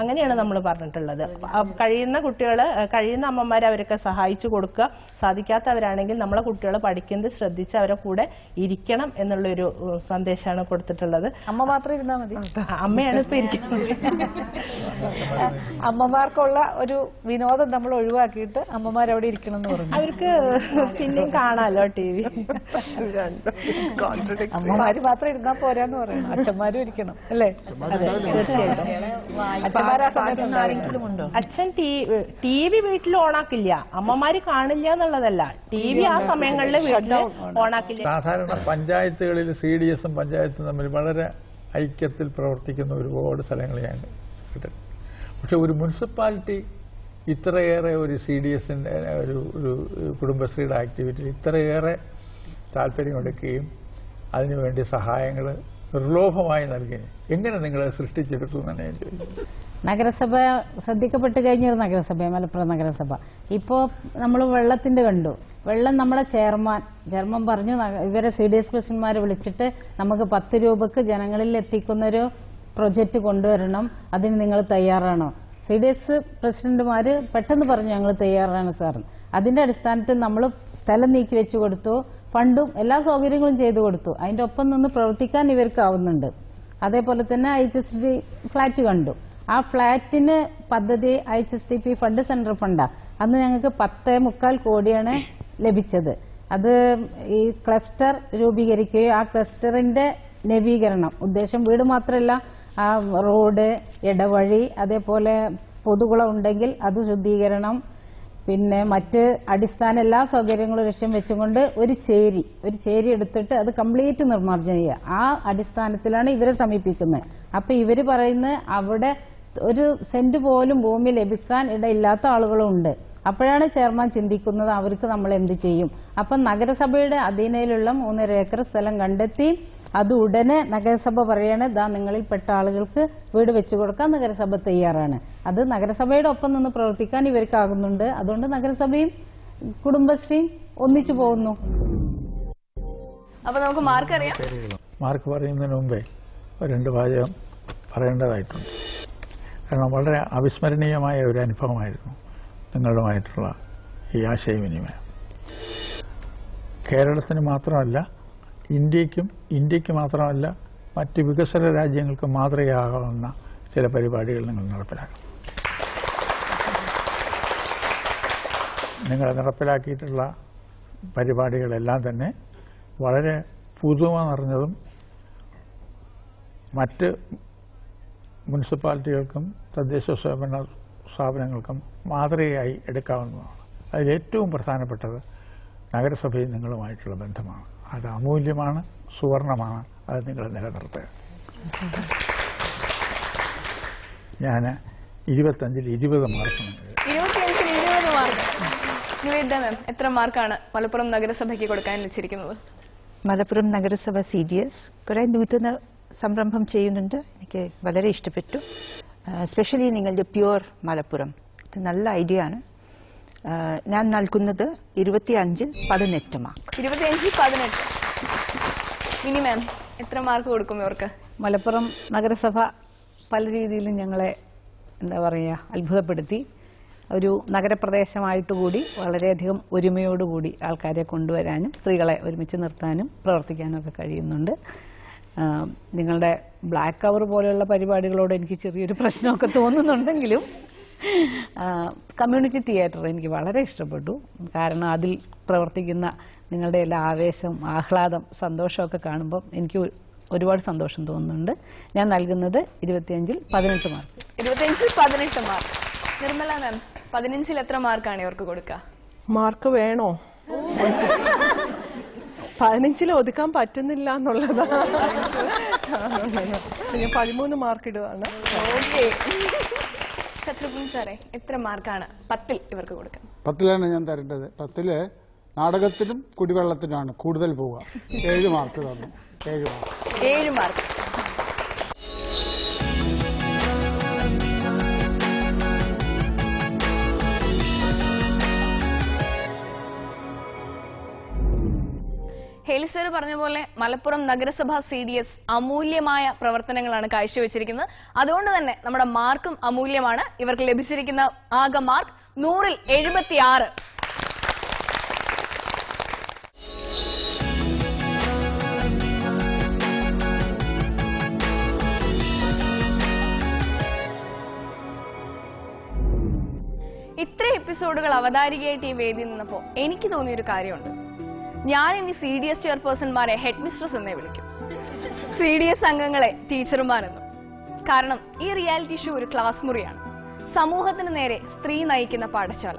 അങ്ങനെയാണ് നമ്മൾ പറഞ്ഞിട്ടുള്ളത്. കഴിയുന്ന കുട്ടികള്, കഴിയുന്ന അമ്മമാരെ അവരൊക്കെ സഹായിച്ചു കൊടുക്കുക. സാധിക്കാത്തവരാണെങ്കിൽ നമ്മളെ കുട്ടികൾ പഠിക്കുന്നത് ശ്രദ്ധിച്ച് അവരെ കൂടെ ഇരിക്കണം എന്നുള്ളൊരു സന്ദേശമാണ് കൊടുത്തിട്ടുള്ളത്. അമ്മ മാത്രം ഇരുന്നാൽ മതി, അമ്മയാണ് ഇപ്പൊ ഇരിക്കുന്നത്. അമ്മമാർക്കുള്ള ഒരു വിനോദം നമ്മൾ ഒഴിവാക്കിയിട്ട് അമ്മമാരവിടെ ഇരിക്കണം എന്ന് പറഞ്ഞു. അവർക്ക് പിന്നെയും കാണാലോ TV. അമ്മമാര് മാത്രം ഇരുന്നാൽ പോരാന്ന് പറയണം, അച്ഛന്മാരും ഇരിക്കണം അല്ലേ? തീർച്ചയായിട്ടും. അച്ഛൻ TV വീട്ടിൽ ഓണാക്കില്ല, അമ്മമാര് കാണില്ല എന്നുള്ളതല്ല, TV ആ സമയങ്ങളിൽ വീട്ടിൽ ഓണാക്കില്ല. സാധാരണ പഞ്ചായത്തുകളിൽ CDSും പഞ്ചായത്തും തമ്മിൽ വളരെ ഐക്യത്തിൽ പ്രവർത്തിക്കുന്ന ഒരുപാട് സ്ഥലങ്ങൾ ഞാൻ കിട്ടും. പക്ഷെ ഒരു മുനിസിപ്പാലിറ്റി ഇത്രയേറെ ഒരു CDSന്റെ ഒരു കുടുംബശ്രീയുടെ ആക്ടിവിറ്റിയിൽ ഇത്രയേറെ താല്പര്യമെടുക്കുകയും അതിനുവേണ്ടി സഹായങ്ങൾ നിർലോഭമായി നൽകി എങ്ങനെ നിങ്ങൾ സൃഷ്ടിച്ചെടുത്തു എന്നാണ് ഞാൻ ചോദിച്ചത്. നഗരസഭ ശ്രദ്ധിക്കപ്പെട്ട് കഴിഞ്ഞൊരു നഗരസഭ മലപ്പുറം നഗരസഭ. ഇപ്പോൾ നമ്മൾ വെള്ളത്തിന്റെ കണ്ടു. വെള്ളം നമ്മളെ ചെയർമാൻ പറഞ്ഞു ഇവരെ CDS പ്രസിഡന്റ്മാരെ വിളിച്ചിട്ട് നമുക്ക് 10 രൂപക്ക് ജനങ്ങളിൽ എത്തിക്കുന്നൊരു പ്രൊജക്റ്റ് കൊണ്ടുവരണം, അതിന് നിങ്ങൾ തയ്യാറാണോ? CDS പ്രസിഡന്റുമാര് പെട്ടെന്ന് പറഞ്ഞു ഞങ്ങൾ തയ്യാറാണ് സാർ. അതിന്റെ അടിസ്ഥാനത്തിൽ നമ്മൾ സ്ഥലം നീക്കി വെച്ചു കൊടുത്തു, ഫണ്ടും എല്ലാ സൗകര്യങ്ങളും ചെയ്തു കൊടുത്തു. അതിന്റെ ഒപ്പം നിന്ന് പ്രവർത്തിക്കാൻ ഇവർക്കാവുന്നുണ്ട്. അതേപോലെ തന്നെ IHSD ഫ്ലാറ്റ് കണ്ടു. ആ ഫ്ലാറ്റിന് പദ്ധതി IHSDP ഫണ്ട് സെൻട്രൽ ഫണ്ടാണ്. അന്ന് ഞങ്ങൾക്ക് 10.25 കോടിയാണ് ലഭിച്ചത്. അത് ഈ ക്ലസ്റ്റർ രൂപീകരിക്കുകയും ആ ക്ലസ്റ്ററിന്റെ നവീകരണം, ഉദ്ദേശം വീട് മാത്രമല്ല, ആ റോഡ്, ഇടവഴി, അതേപോലെ പൊതുകുളം ഉണ്ടെങ്കിൽ അത് ശുദ്ധീകരണം, പിന്നെ മറ്റ് അടിസ്ഥാന എല്ലാ സൗകര്യങ്ങളും ലക്ഷ്യം വെച്ചുകൊണ്ട് ഒരു ചേരി എടുത്തിട്ട് അത് കംപ്ലീറ്റ് നിർമ്മാർജ്ജനം ചെയ്യുക. ആ അടിസ്ഥാനത്തിലാണ് ഇവരെ സമീപിക്കുന്നത്. അപ്പൊ ഇവര് പറയുന്നത് അവിടെ ഒരു സെന്റ് പോലും ഭൂമി ലഭിക്കാൻ ഇടയില്ലാത്ത ആളുകളും ഉണ്ട്. അപ്പോഴാണ് ചെയർമാൻ ചിന്തിക്കുന്നത് അവർക്ക് നമ്മൾ എന്ത് ചെയ്യും. അപ്പം നഗരസഭയുടെ അധീനയിലുള്ള 3.5 ഏക്കർ സ്ഥലം കണ്ടെത്തി അത് ഉടനെ നഗരസഭ പറയാണ് ദാ നിങ്ങളിൽ പെട്ട ആളുകൾക്ക് വീട് വെച്ചു കൊടുക്കാൻ നഗരസഭ തയ്യാറാണ്. അത് നഗരസഭയുടെ ഒപ്പം നിന്ന് പ്രവർത്തിക്കാൻ ഇവർക്കാകുന്നുണ്ട്. അതുകൊണ്ട് നഗരസഭയും കുടുംബശ്രീയും ഒന്നിച്ചു പോകുന്നു. അപ്പൊ നമുക്ക് മാർക്ക് അറിയാം. മാർക്ക് പറയുന്നതിന് മുമ്പേ 2 വാചകം പറയേണ്ടതായിട്ടുണ്ട്. കാരണം വളരെ അവിസ്മരണീയമായ ഒരു അനുഭവമായിരുന്നു നിങ്ങളുമായിട്ടുള്ള ഈ ആശയവിനിമയം. കേരളത്തിന് മാത്രമല്ല, ഇന്ത്യക്ക് മാത്രമല്ല, മറ്റ് വികസ്വര രാജ്യങ്ങൾക്ക് മാതൃകയാകാവുന്ന ചില പരിപാടികൾ നിങ്ങൾ നടപ്പിലാക്കണം. നിങ്ങൾ നടപ്പിലാക്കിയിട്ടുള്ള പരിപാടികളെല്ലാം തന്നെ വളരെ പുതുമ നിറഞ്ഞതും മറ്റ് മുനിസിപ്പാലിറ്റികൾക്കും തദ്ദേശ സ്വയംഭരണ സ്ഥാപനങ്ങൾക്കും മാതൃകയായി എടുക്കാവുന്നതാണ്. അതിലേറ്റവും പ്രധാനപ്പെട്ടത് നഗരസഭയും നിങ്ങളുമായിട്ടുള്ള ബന്ധമാണ്. അത് അമൂല്യമാണ്, സുവർണമാണ്. അത് നിങ്ങൾ നിലനിർത്തുക. ഞാൻ 25-ൽ 20 മാർക്കാണ്. 25-ൽ 20 മാർക്ക്. നിവേദിത മാം, എത്ര മാർക്കാണ് മലപ്പുറം നഗരസഭയ്ക്ക് കൊടുക്കാൻ വെച്ചിരിക്കുന്നത്? മലപ്പുറം നഗരസഭ CDS കുറെ നൂതന സംരംഭം ചെയ്യുന്നുണ്ട്. എനിക്ക് വളരെ ഇഷ്ടപ്പെട്ടു. സ്പെഷ്യലി നിങ്ങളുടെ പ്യുവർ മലപ്പുറം, ഇത് നല്ല ഐഡിയ ആണ്. ഞാൻ നൽകുന്നത് 25-ൽ 18 മാർക്ക്. 25-ൽ 18. ഇനി മാം എത്ര മാർക്ക് കൊടുക്കും ഇവർക്ക്? മലപ്പുറം നഗരസഭ പല രീതിയിലും ഞങ്ങളെ എന്താ പറയുക അത്ഭുതപ്പെടുത്തി. ഒരു നഗരപ്രദേശമായിട്ടുകൂടി വളരെയധികം ഒരുമയോടുകൂടി ആൾക്കാരെ കൊണ്ടുവരാനും സ്ത്രീകളെ ഒരുമിച്ച് നിർത്താനും പ്രവർത്തിക്കാനും ഒക്കെ കഴിയുന്നുണ്ട്. നിങ്ങളുടെ ബ്ലാക്ക് കവർ പോലെയുള്ള പരിപാടികളോട് എനിക്ക് ചെറിയൊരു പ്രശ്നമൊക്കെ തോന്നുന്നുണ്ടെങ്കിലും കമ്മ്യൂണിറ്റി തിയേറ്റർ എനിക്ക് വളരെ ഇഷ്ടപ്പെട്ടു. കാരണം അതിൽ പ്രവർത്തിക്കുന്ന നിങ്ങളുടെ എല്ലാ ആവേശം, ആഹ്ലാദം, സന്തോഷമൊക്കെ കാണുമ്പോൾ എനിക്ക് ഒരുപാട് സന്തോഷം തോന്നുന്നുണ്ട്. ഞാൻ നൽകുന്നത് 25-ൽ 18 മാർക്ക്. 25-ൽ 18 മാർക്ക്. നിർമ്മല മാം, 15-ൽ എത്ര മാർക്കാണ് ഇവർക്ക് കൊടുക്കുക? മാർക്ക് വേണോ? 15-ൽ ഒതുക്കാൻ പറ്റുന്നില്ല എന്നുള്ളതാണ്. ഞാൻ 13 മാർക്ക് ഇടുകയാണ്. ശത്രുഘ്നൻ സാറേ, എത്ര മാർക്കാണ് 10-ൽ ഇവർക്ക് കൊടുക്കുക? 10-ലാണ് ഞാൻ തരേണ്ടത്. 10-ല് നാടകത്തിനും കുടിവെള്ളത്തിനുമാണ് കൂടുതൽ പോവുക. 7 മാർക്ക് തന്നു. 7 മാർക്ക്. ഹേലി സർ പറഞ്ഞ പോലെ മലപ്പുറം നഗരസഭ CDS അമൂല്യമായ പ്രവർത്തനങ്ങളാണ് കാഴ്ചവെച്ചിരിക്കുന്നത്. അതുകൊണ്ട് തന്നെ നമ്മുടെ മാർക്കും അമൂല്യമാണ്. ഇവർക്ക് ലഭിച്ചിരിക്കുന്ന ആകെ മാർക്ക് 100-ൽ 76. ഇത്രയും എപ്പിസോഡുകൾ അവതാരികയായിട്ട് ഈ വേദിയിൽ നിന്നപ്പോൾ എനിക്ക് തോന്നിയൊരു കാര്യമുണ്ട്. ഞാൻ ഇനി CDS ചെയർപേഴ്സൺമാരെ ഹെഡ് മിസ്ട്രസ് എന്നേ വിളിക്കും, CDS അംഗങ്ങളെ ടീച്ചർമാരെന്നും. കാരണം ഈ റിയാലിറ്റി ഷോ ഒരു ക്ലാസ് മുറിയാണ്, സമൂഹത്തിന് നേരെ സ്ത്രീ നയിക്കുന്ന പാഠശാല.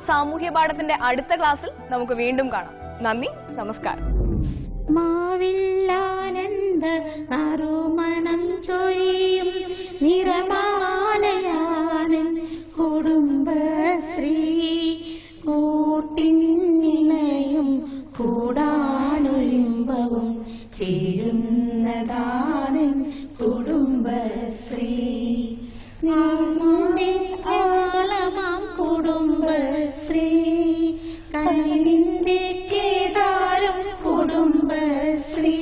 സാമൂഹ്യ പാഠത്തിന്റെ അടുത്ത ക്ലാസ്സിൽ നമുക്ക് വീണ്ടും കാണാം. നന്ദി, നമസ്കാരം. മാവില്ലാനന്ദ നറുമണം ചൊരിയും നിറമാലയാനൻ കുടുംബശ്രീ കൂട്ടിനിണയും കൂടാനൊരുമ്പവും ചേരുന്നതാണ് കുടുംബശ്രീ. നമ്മുടെ ആളമാം കുടുംബശ്രീ കണ്ണിന്റെ കേദാരം കുടുംബശ്രീ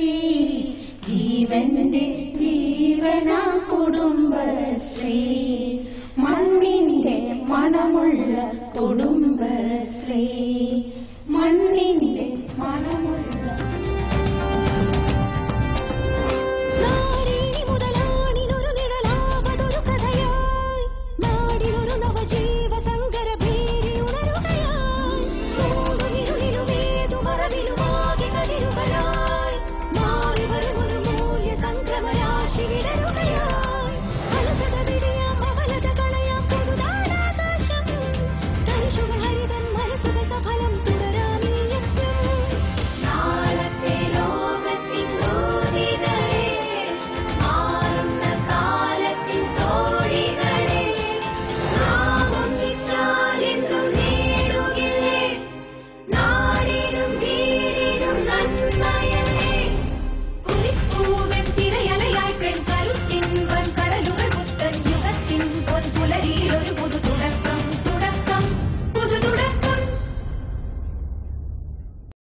ജീവന്റെ ജീവനാ കുടുംബശ്രീ മണ്ണിന്റെ മണമുള്ള കുടുംബശ്രീ മണ്ണിന്റെ മണമുള്ള